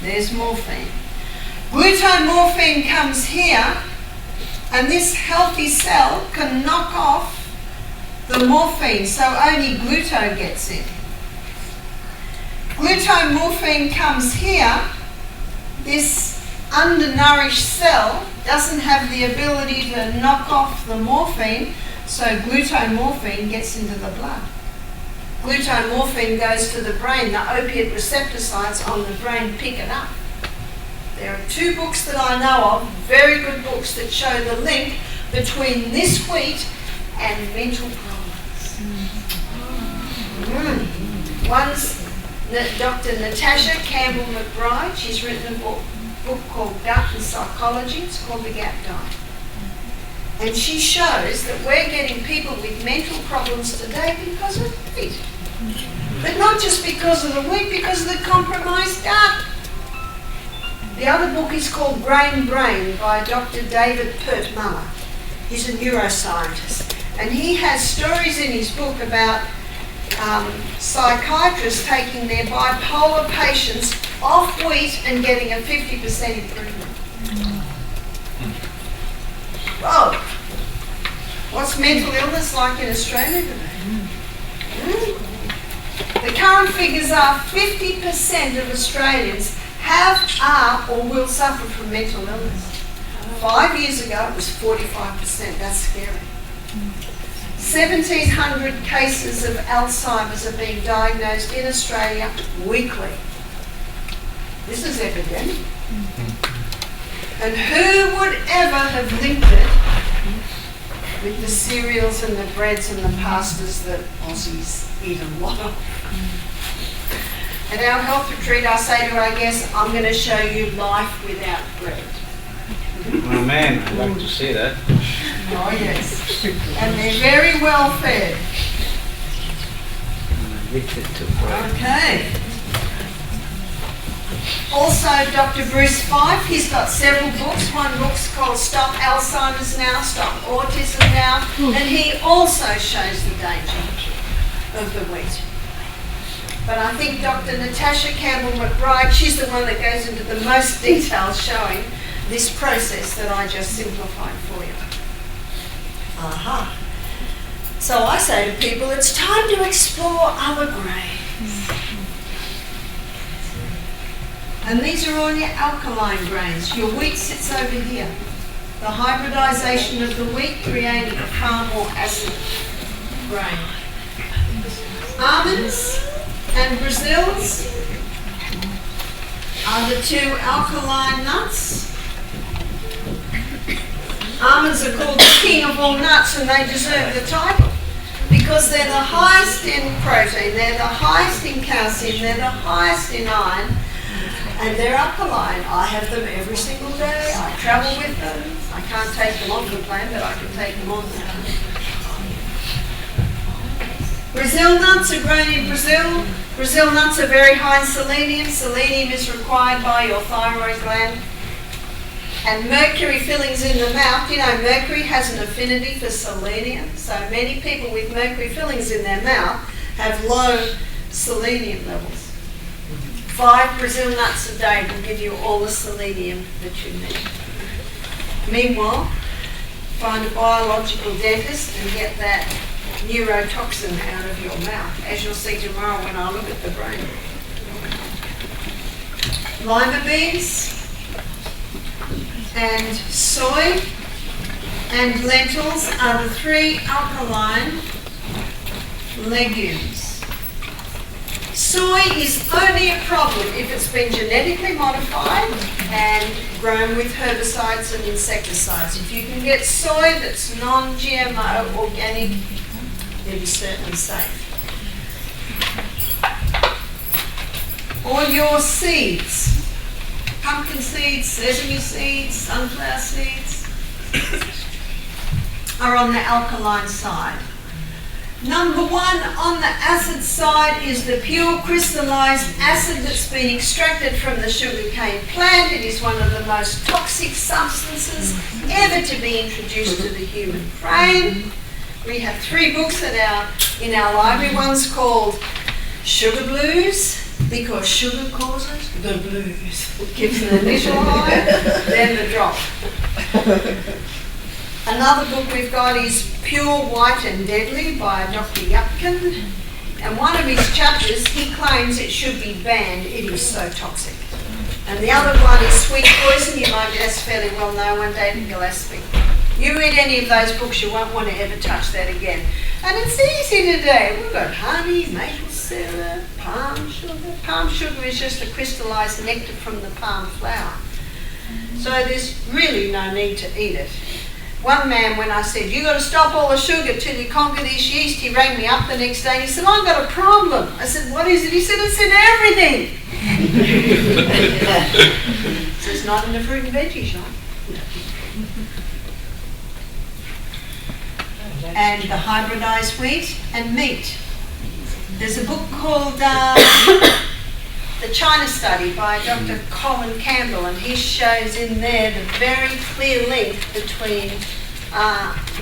there's morphine. Glutamorphine comes here, and this healthy cell can knock off the morphine, so only gluto gets in. Glutamorphine comes here. This undernourished cell doesn't have the ability to knock off the morphine, so glutamorphine gets into the blood. Glutamorphine goes to the brain. The opiate receptor sites on the brain pick it up. There are 2 books that I know of, very good books, that show the link between this wheat and mental problems. One's Dr. Natasha Campbell-McBride. She's written a book called Gut and Psychology. It's called The Gap Diet. And she shows that we're getting people with mental problems today because of wheat. But not just because of the wheat, because of the compromised gut. The other book is called Brain by Dr. David Pertmuller. He's a neuroscientist. And he has stories in his book about psychiatrists taking their bipolar patients off wheat and getting a 50% improvement. Whoa! What's mental illness like in Australia today? The current figures are 50% of Australians are or will suffer from mental illness. 5 years ago it was 45%. That's scary. 1,700 cases of Alzheimer's are being diagnosed in Australia weekly. This is epidemic. And who would ever have linked it with the cereals and the breads and the pastas that Aussies eat a lot of? At our health retreat, I say to our guests, I'm going to show you life without bread. Oh man, I'd like to see that. Oh yes. And they're very well fed. Addicted to bread. Okay. Also, Dr. Bruce Fife, he's got several books. One book's called Stop Alzheimer's Now, Stop Autism Now, and he also shows the danger of the wheat. But I think Dr. Natasha Campbell-McBride, she's the one that goes into the most detail showing this process that I just simplified for you. Aha. So I say to people, it's time to explore other grains. And these are all your alkaline grains. Your wheat sits over here. The hybridization of the wheat created a far more acid grain. Almonds and Brazils are the 2 alkaline nuts. Almonds are called the king of all nuts, and they deserve the title because they're the highest in protein, they're the highest in calcium, they're the highest in iron, and they're alkaline. I have them every single day. I travel with them. I can't take them off the plane, but I can take them on the plane. Brazil nuts are grown in Brazil. Brazil nuts are very high in selenium. Selenium is required by your thyroid gland. And mercury fillings in the mouth. You know, mercury has an affinity for selenium. So many people with mercury fillings in their mouth have low selenium levels. 5 Brazil nuts a day will give you all the selenium that you need. Meanwhile, find a biological dentist and get that neurotoxin out of your mouth, as you'll see tomorrow when I look at the brain. Lima beans and soy and lentils are the 3 alkaline legumes. Soy is only a problem if it's been genetically modified and grown with herbicides and insecticides. If you can get soy that's non-GMO, organic, it is certainly safe. All your seeds, pumpkin seeds, sesame seeds, sunflower seeds, are on the alkaline side. Number 1 on the acid side is the pure crystallized acid that's been extracted from the sugarcane plant. It is one of the most toxic substances ever to be introduced to the human brain. We have 3 books in our library. One's called Sugar Blues, because sugar causes the blues. It gives an initial high, then the drop. Another book we've got is Pure White and Deadly by Dr. Yupkin. And one of his chapters, he claims it should be banned. It is so toxic. And the other one is Sweet Poison. You might guess fairly well know one, David Gillespie. You read any of those books, you won't want to ever touch that again. And it's easy today. We've got honey, maple syrup, palm sugar. Palm sugar is just the crystallized nectar from the palm flower. So there's really no need to eat it. One man, when I said, "You've got to stop all the sugar till you conquer this yeast," he rang me up the next day and he said, "I've got a problem." I said, "What is it?" He said, "It's in everything." So it's not in the fruit and veggies, right? And the hybridized wheat and meat. There's a book called The China Study by Dr. Colin Campbell, and he shows in there the very clear link between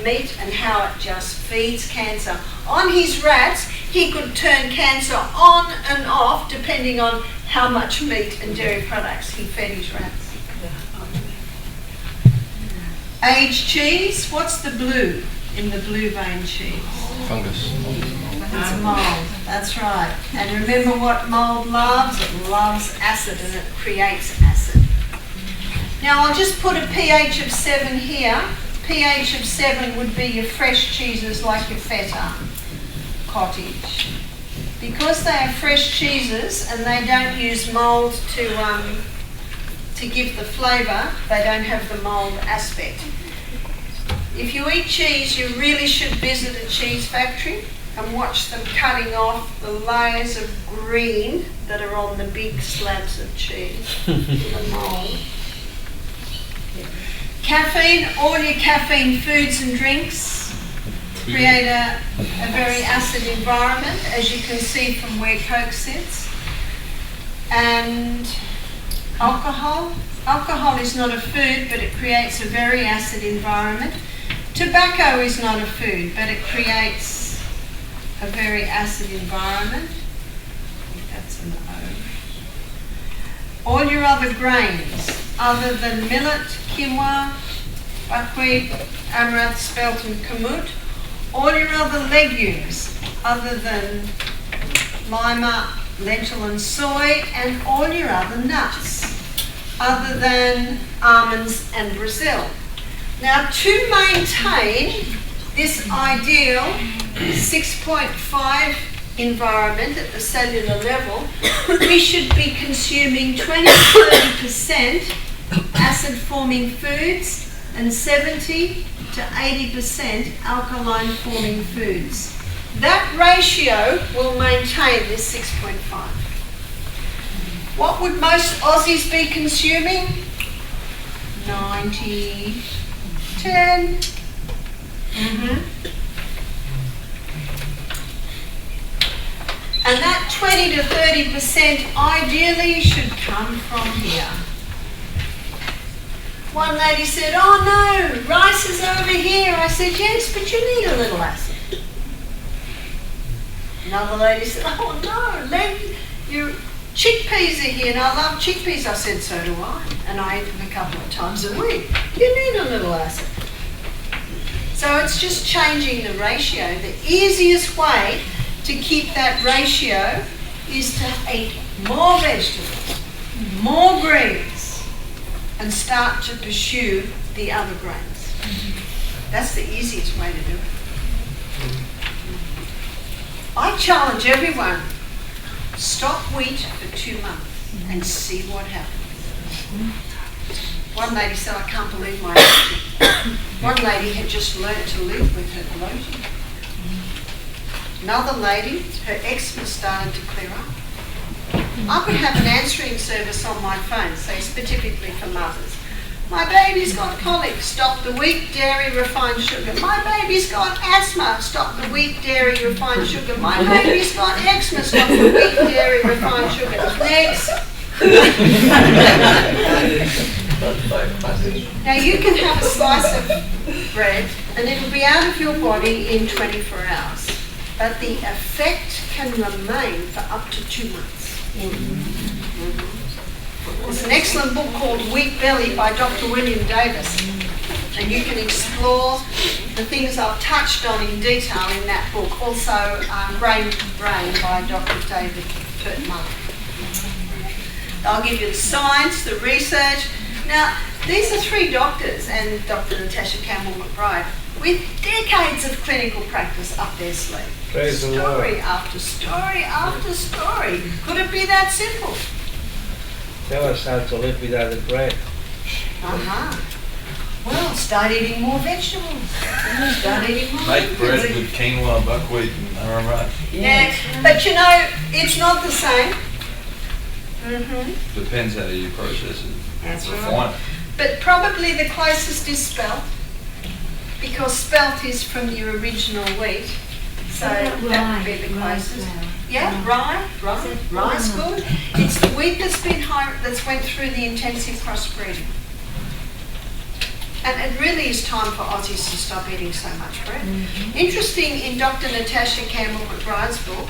meat and how it just feeds cancer. On his rats, he could turn cancer on and off depending on how much meat and dairy products he fed his rats. Aged cheese, what's the blue in the blue vein cheese? Fungus. It's mould, that's right. And remember what mould loves? It loves acid and it creates acid. Now I'll just put a pH of 7 here. pH of 7 would be your fresh cheeses like your feta, cottage. Because they are fresh cheeses and they don't use mould to give the flavour, they don't have the mould aspect. If you eat cheese, you really should visit a cheese factory and watch them cutting off the layers of green that are on the big slabs of cheese, the mould. Caffeine, all your caffeine foods and drinks create a very acid environment, as you can see from where Coke sits. And alcohol. Alcohol is not a food, but it creates a very acid environment. Tobacco is not a food, but it creates a very acid environment. I think that's an O. All your other grains, other than millet, quinoa, buckwheat, amaranth, spelt and kamut, all your other legumes, other than lima, lentil and soy, and all your other nuts, other than almonds and Brazil. Now, to maintain this ideal 6.5 environment at the cellular level, we should be consuming 20 to 30% acid-forming foods and 70 to 80% alkaline-forming foods. That ratio will maintain this 6.5. What would most Aussies be consuming? 90, 10. And that 20 to 30% ideally should come from here. One lady said, "Oh no, rice is over here." I said, "Yes, but you need a little acid." Another lady said, oh no, your chickpeas are here, and I love chickpeas. I said, so do I, and I eat them a couple of times a week. You need a little acid. So it's just changing the ratio. The easiest way to keep that ratio is to eat more vegetables, more greens, and start to pursue the other grains. That's the easiest way to do it. I challenge everyone, stop wheat for 2 months and see what happens. One lady said, I can't believe my age. One lady had just learnt to live with her bloating. Another lady, her eczema started to clear up. I could have an answering service on my phone, say specifically for mothers. My baby's got colic, stop the wheat, dairy, refined sugar. My baby's got asthma, stop the wheat, dairy, refined sugar. My baby's got eczema, stop the wheat, dairy, refined sugar. Next. Now you can have a slice of bread and it'll be out of your body in 24 hours. But the effect can remain for up to 2 months. There's an excellent book called Wheat Belly by Dr. William Davis, and you can explore the things I've touched on in detail in that book. Also, Brain Brain by Dr. David Pertman. I'll give you the science, the research. Now, these are 3 doctors and Dr. Natasha Campbell-McBride with decades of clinical practice up their sleeve. Praise the Lord. Story after story after story. Could it be that simple? Tell us how to live without the bread. Well, start eating more vegetables. Start eating more. Make bread with quinoa, buckwheat and arrowroot. Yeah, but you know, it's not the same. Depends how you process it. That's Refine right. it. But probably the closest is spelt, because spelt is from your original wheat. So that would be the closest. Yeah, rye's good. It's the wheat that's went through the intensive crossbreeding. And it really is time for Aussies to stop eating so much bread. Interesting, in Dr. Natasha Campbell-McBride's book,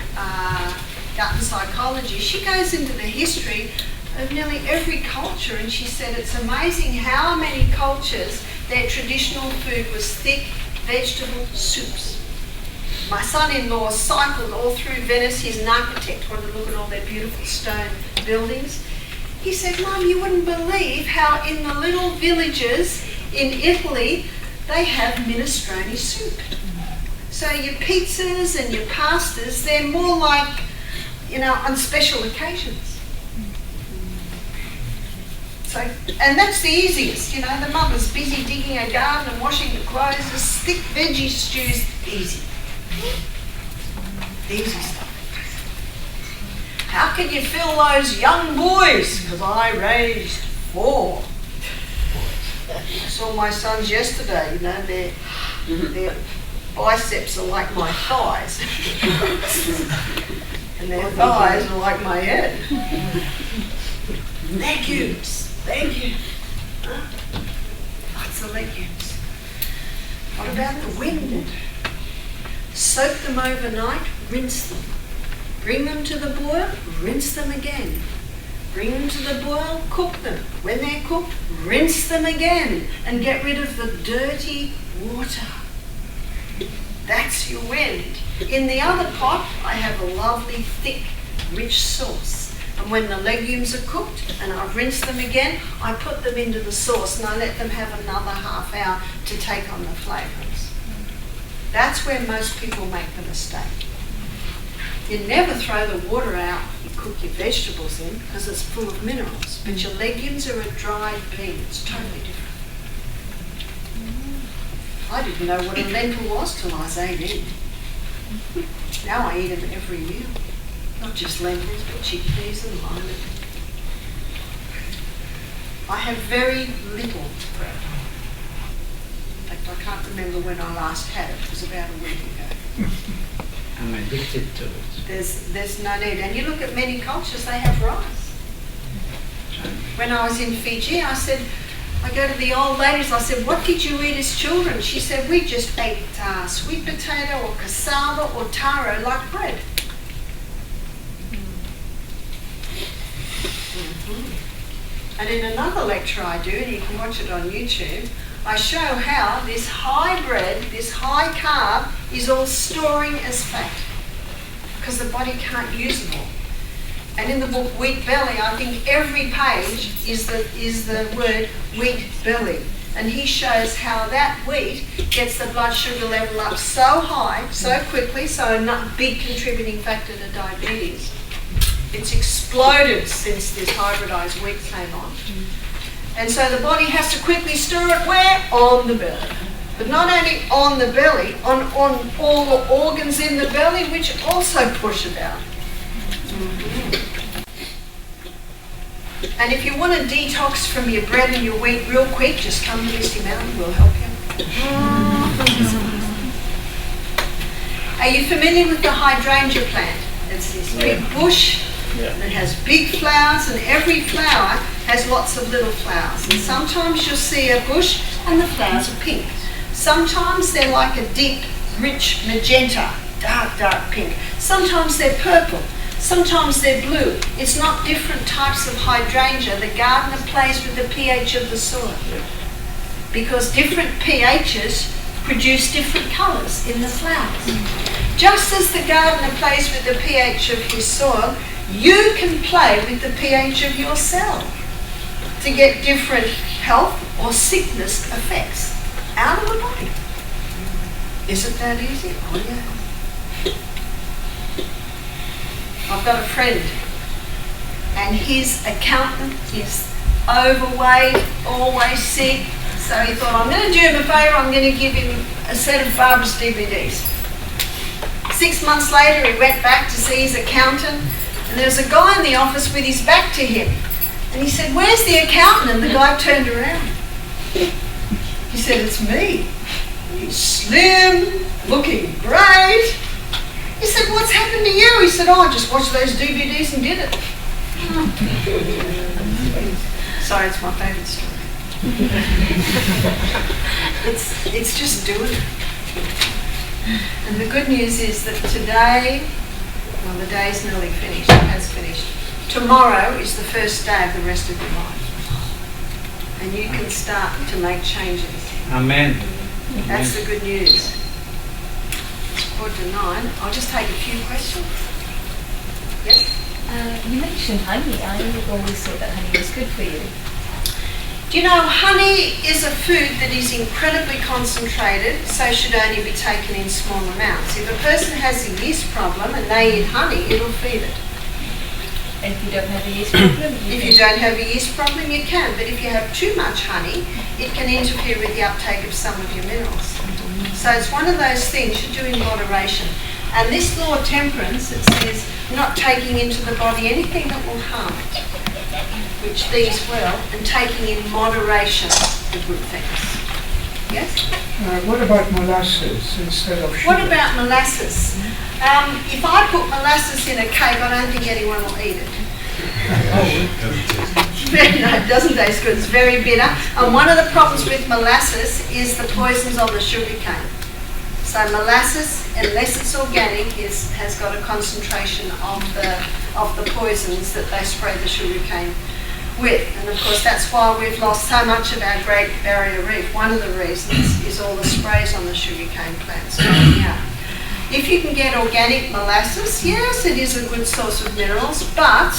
Gut and Psychology, she goes into the history of nearly every culture, and she said it's amazing how many cultures their traditional food was thick vegetable soups. My son-in-law cycled all through Venice. He's an architect, wanted to look at all their beautiful stone buildings. He said, Mum, you wouldn't believe how in the little villages in Italy they have minestrone soup. So your pizzas and your pastas, they're more like, on special occasions. So, and that's the easiest, the mother's busy digging a garden and washing the clothes. This thick veggie stew's easy. Easy stuff. How can you fill those young boys? Because I raised 4. I saw my sons yesterday, their biceps are like my thighs. And their thighs are like my head. Legumes. Lots of legumes. What about the wind? Soak them overnight, rinse them. Bring them to the boil, rinse them again. Bring them to the boil, cook them. When they're cooked, rinse them again and get rid of the dirty water. That's your wind. In the other pot, I have a lovely, thick, rich sauce. And when the legumes are cooked and I've rinsed them again, I put them into the sauce and I let them have another half hour to take on the flavours. That's where most people make the mistake. You never throw the water out you cook your vegetables in because it's full of minerals. But your legumes are a dried bean. It's totally different. I didn't know what a lentil was till I was 18. Now I eat them every meal. Not just lentils, but chickpeas and lima. I have very little bread. In fact, I can't remember when I last had it. It was about a week ago. I'm addicted to it. There's no need. And you look at many cultures, they have rice. When I was in Fiji, I go to the old ladies, I said, what did you eat as children? She said, we just ate sweet potato or cassava or taro like bread. And in another lecture I do, and you can watch it on YouTube, I show how this high bread, this high carb, is all storing as fat because the body can't use it all. And in the book Wheat Belly, I think every page is the word wheat belly. And he shows how that wheat gets the blood sugar level up so high, so quickly, so a big contributing factor to diabetes. It's exploded since this hybridized wheat came on. And so the body has to quickly stir it where? On the belly. But not only on the belly, on all the organs in the belly, which also push it out. And if you want to detox from your bread and your wheat real quick, just come to Misty Mountain, we'll help you. Are you familiar with the hydrangea plant? It's this big bush, and it has big flowers, and every flower has lots of little flowers. And sometimes you'll see a bush and the flowers are pink. Sometimes they're like a deep, rich magenta, dark pink. Sometimes they're purple. Sometimes they're blue. It's not different types of hydrangea. The gardener plays with the pH of the soil. Because different pHs produce different colours in the flowers. Just as the gardener plays with the pH of his soil, you can play with the pH of your cell to get different health or sickness effects out of the body. Is it that easy? Oh yeah. I've got a friend and his accountant is overweight, always sick, so he thought, I'm going to do him a favour, I'm going to give him a set of Barbara's DVDs. 6 months later he went back to see his accountant and there was a guy in the office with his back to him and he said, where's the accountant? And the guy turned around. He said, it's me. He's slim, looking great. He said, what's happened to you? He said, oh, I just watched those DVDs and did it. Sorry, it's my favourite story. It's just doing it. And the good news is that today, well, the day's nearly finished, it has finished. Tomorrow is the first day of the rest of your life. And you can start to make changes. Amen. That's the good news. It's 8:45. I'll just take a few questions. Yes? You mentioned honey. I always thought that honey was good for you. Do you know, honey is a food that is incredibly concentrated, so should only be taken in small amounts. If a person has a yeast problem and they eat honey, it'll feed it. And if you don't have a yeast problem? If you don't have a yeast problem, you can. But if you have too much honey, it can interfere with the uptake of some of your minerals. So it's one of those things you do in moderation. And this law of temperance, it says not taking into the body anything that will harm it, which these will, and taking in moderation the good things. Yes? What about molasses instead of sugar? What about molasses? If I put molasses in a cake, I don't think anyone will eat it. No, it doesn't taste good. It's very bitter. And one of the problems with molasses is the poisons on the sugar cane. So molasses, unless it's organic, has got a concentration of the poisons that they spray the sugar cane with. And of course that's why we've lost so much of our Great Barrier Reef. One of the reasons is all the sprays on the sugarcane plants going out. If you can get organic molasses, yes, it is a good source of minerals, but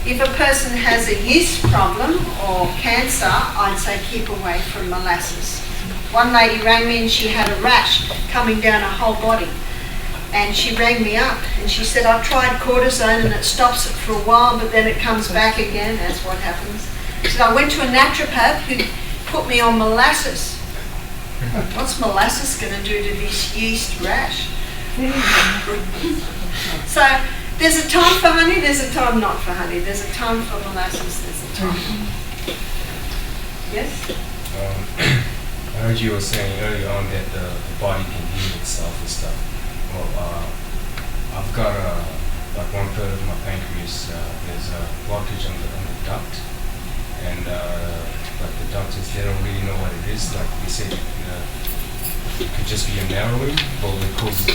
if a person has a yeast problem or cancer, I'd say keep away from molasses. One lady rang me and she had a rash coming down her whole body. And she rang me up and she said, I've tried cortisone and it stops it for a while, but then it comes back again. That's what happens. She said, I went to a naturopath who put me on molasses. What's molasses going to do to this yeast rash? So there's a time for honey, there's a time not for honey. There's a time for molasses, there's a time. Yes? I heard you were saying earlier on that the body can heal itself and stuff. Well, I've got like 1/3 of my pancreas. There's a blockage on the duct, and like the doctors, they don't really know what it is. Like they said, it could just be a narrowing, but it cause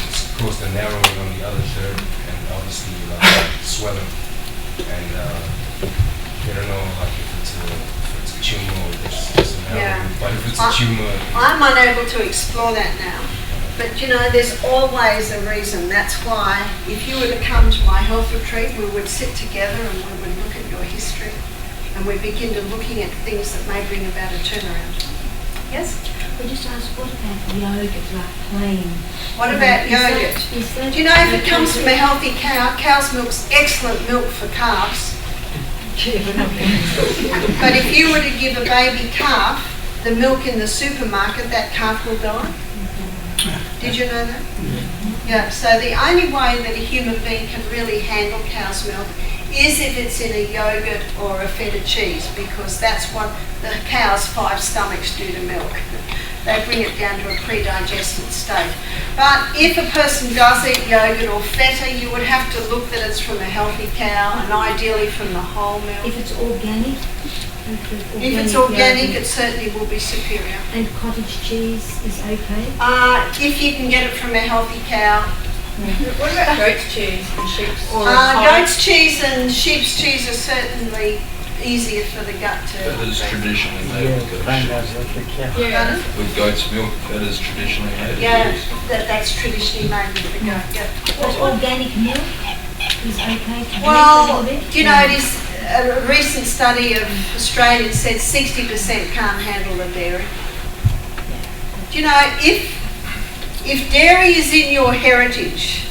the narrowing on the other third, and obviously like swelling. And they don't know like if it's tumor, this doesn't help. Yeah. But if it's a tumor, I'm unable to explore that now. But you know, there's always a reason. That's why if you were to come to my health retreat, we would sit together and we would look at your history and we begin to looking at things that may bring about a turnaround. Yes? We just asked, what about yogurt, like plain? What about yogurt? Do you know if it comes from a healthy cow, cow's milk's excellent milk for calves. But if you were to give a baby calf the milk in the supermarket, that calf will die. Did you know that? Yeah, so the only way that a human being can really handle cow's milk is if it's in a yogurt or a feta cheese, because that's what the cow's 5 stomachs do to milk. They bring it down to a pre-digested state. But if a person does eat yogurt or feta, you would have to look that it's from a healthy cow and ideally from the whole milk. If it's organic? If it's organic, it certainly will be superior. And cottage cheese is okay? If you can get it from a healthy cow. What about goat's cheese and sheep's? Goat's cheese and sheep's cheese are certainly easier for the gut to. That is traditionally made with goat's milk. Yeah. With goat's milk, that is traditionally made with Yeah, goat's. that's traditionally made with the goat. Yeah. But organic milk is okay to drink a Well, little bit? you know, it is a recent study of Australians said 60% can't handle the dairy. Do you know, if dairy is in your heritage,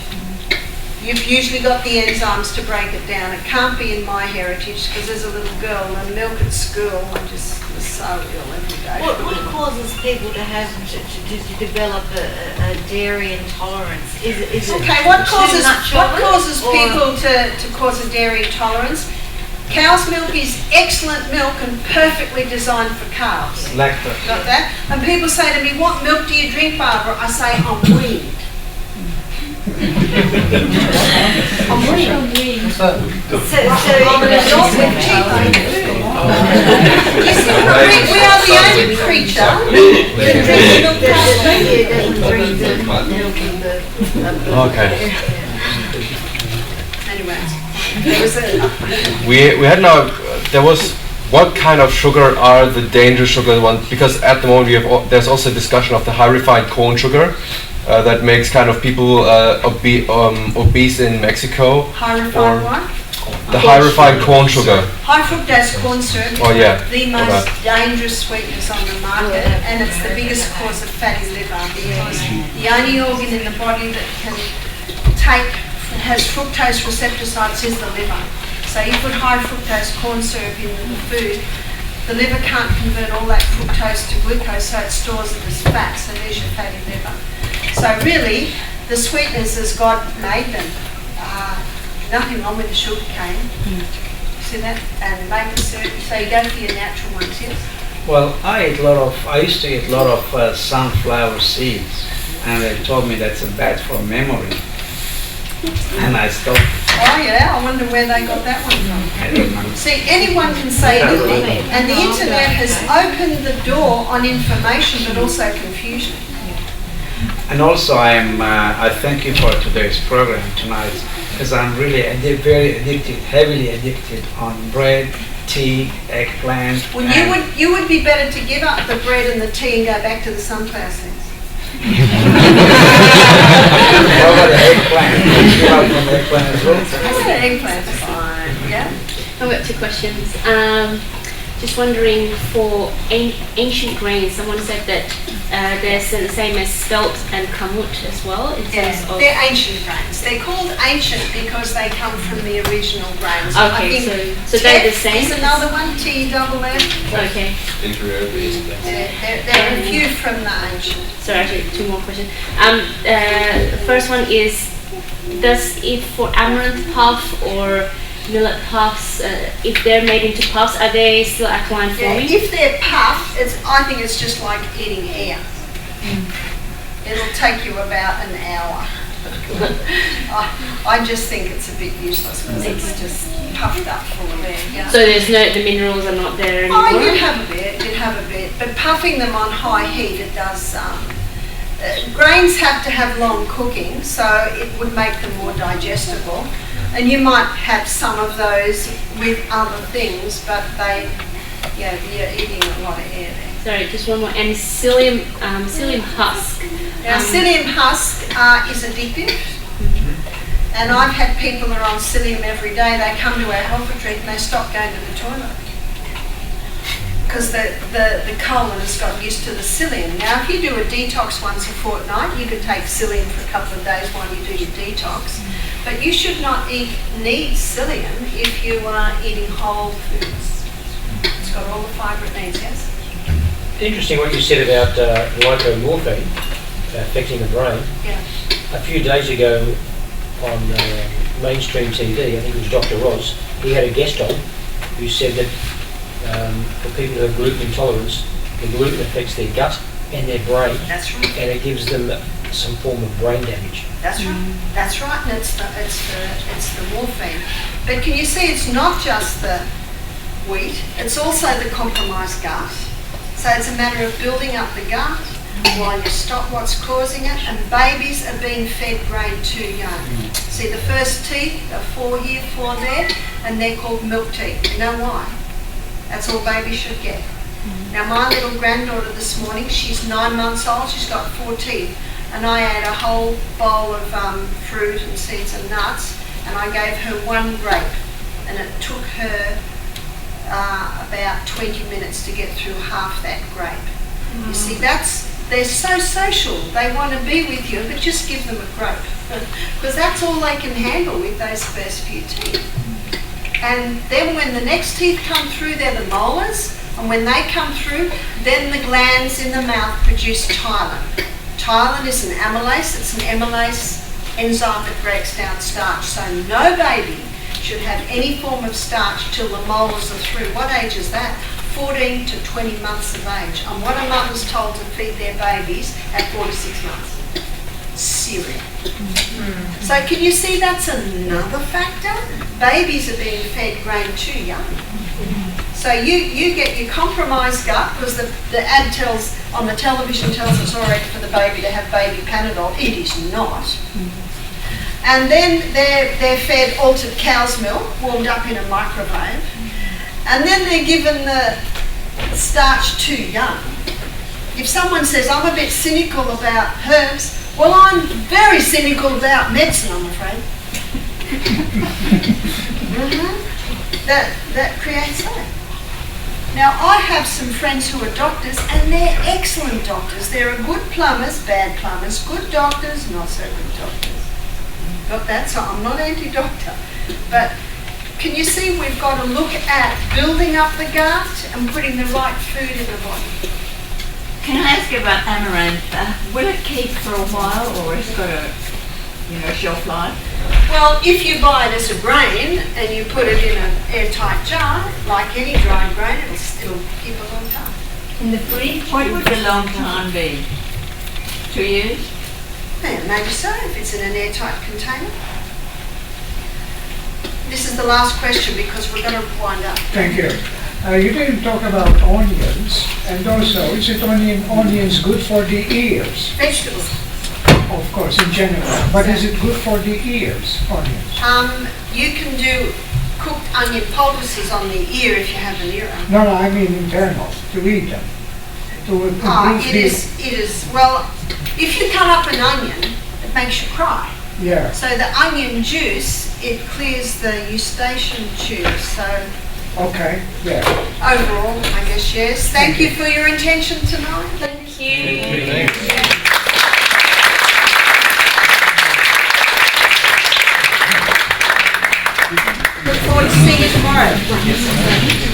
you've usually got the enzymes to break it down. It can't be in my heritage because as a little girl, the milk at school, I just was so ill every day. What causes people to have to develop a dairy intolerance? Is it Okay, what causes nut chocolate or- people to cause a dairy intolerance? Cow's milk is excellent milk and perfectly designed for calves. Lactose. Got that? And people say to me, "What milk do you drink, Barbara?" I say, "I'm weaned." I'm weaned. So I'm an adult with teeth. You see, we are the only creature that drinks milk cow. Okay. Anyway, there was We had now, there was, what kind of sugar are the dangerous sugar ones? Because at the moment we have, there's also a discussion of the high refined corn sugar that makes kind of people obese in Mexico. high refined what? The high refined corn sugar. High fructose corn syrup is Oh, yeah. the most dangerous sweetness on the market, and it's the biggest cause of fatty liver because the only organ in the body that has fructose receptor sites is the liver. So you put high fructose corn syrup in the food, the liver can't convert all that fructose to glucose, so it stores it as fat, so there's your fatty liver. So really, the sweeteners as God made them, nothing wrong with the sugar cane. See that? And maple syrup, so you go for your natural ones, yes? Well, I used to eat a lot of sunflower seeds, and they told me that's bad for memory. And I stopped. Oh yeah, I wonder where they got that one from. I don't know. See, anyone can say anything, and the internet has opened the door on information, but also confusion. And also, I thank you for today's program tonight, because I'm really very addicted, heavily addicted on bread, tea, eggplant. Well, and you would be better to give up the bread and the tea and go back to the sunflower seeds. How about the eggplant? Give up on the eggplant as well? The eggplant's fine, yeah? I've got 2 questions. Just wondering, for ancient grains, someone said that they're the same as spelt and kamut as well in terms of... They're ancient grains. They're called ancient because they come from the original grains. Okay, so they're the same? There's another one, T-double-F. Okay. They're a few from the ancient. So actually 2 more questions. The first one is, if for amaranth puff or millet puffs, if they're made into puffs, are they still alkaline forming? If they're puffed, I think it's just like eating air. It'll take you about an hour. I just think it's a bit useless because it's just puffed up full of air. Yeah. So the minerals are not there anymore? Oh, you'd have a bit. But puffing them on high heat, it does... grains have to have long cooking, so it would make them more digestible. And you might have some of those with other things, but Yeah, you're eating a lot of air there. Sorry, just one more. And psyllium, psyllium husk. Now, psyllium husk is addictive. And I've had people that are on psyllium every day. They come to our health retreat and they stop going to the toilet because the colon has got used to the psyllium. Now, if you do a detox once a fortnight, you can take psyllium for a couple of days while you do your detox. But you should not need psyllium if you are eating whole foods. It's got all the fibre it needs, yes? Interesting what you said about glycomorphine affecting the brain. Yeah. A few days ago on mainstream TV, I think it was Dr. Roz, he had a guest on who said that for people who have gluten intolerance, the gluten affects their gut and their brain. That's right. And it gives them some form of brain damage. That's right. That's right, and it's the morphine. But can you see, it's not just the wheat; it's also the compromised gut. So it's a matter of building up the gut while you stop what's causing it. And babies are being fed grade 2 young. See, the first teeth are 4 here, 4 there, and they're called milk teeth. You know why? That's all babies should get. Now, my little granddaughter this morning, she's 9 months old. She's got 4 teeth. And I ate a whole bowl of fruit and seeds and nuts, and I gave her 1 grape, and it took her about 20 minutes to get through half that grape. You see, they're so social. They want to be with you, but just give them a grape, because that's all they can handle with those first few teeth. And then when the next teeth come through, they're the molars, and when they come through, then the glands in the mouth produce ptyalin. Ptyalin is an amylase. It's an amylase enzyme that breaks down starch. So no baby should have any form of starch till the molars are through. What age is that? 14 to 20 months of age. And what a mother's told to feed their babies at 46 months. Cereal. So can you see that's another factor? Babies are being fed grade 2 young. So you get your compromised gut because the ad tells, on the television tells it's all right for the baby to have baby Panadol. It is not. And then they're fed altered cow's milk, warmed up in a microwave. And then they're given the starch too young. If someone says, I'm a bit cynical about herbs, well, I'm very cynical about medicine, I'm afraid. That creates that. Now, I have some friends who are doctors, and they're excellent doctors. There are good plumbers, bad plumbers, good doctors, not so good doctors. Got that? So I'm not anti-doctor. But can you see we've got to look at building up the gut and putting the right food in the body. Can I ask you about amaranth? Will it keep for a while, or has it got a shelf life? Well, if you buy it as a grain and you put it in an airtight jar, like any dried grain, it'll still keep a long time. In the fridge? What would the long time be? 2 years? Yeah, maybe so, if it's in an airtight container. This is the last question because we're going to wind up. Thank you. You didn't talk about onions, and also, is it onions good for the ears? Vegetables. Of course, in general. But is it good for the ears, onions? You can do cooked onion poultices on the ear if you have an ear. No, I mean internal, to eat them. It is. Well, if you cut up an onion, it makes you cry. Yeah. So the onion juice, it clears the eustachian tube. So. Okay, yeah. Overall, I guess yes. Thank you for your attention tonight. Thank you. Look forward to seeing you tomorrow.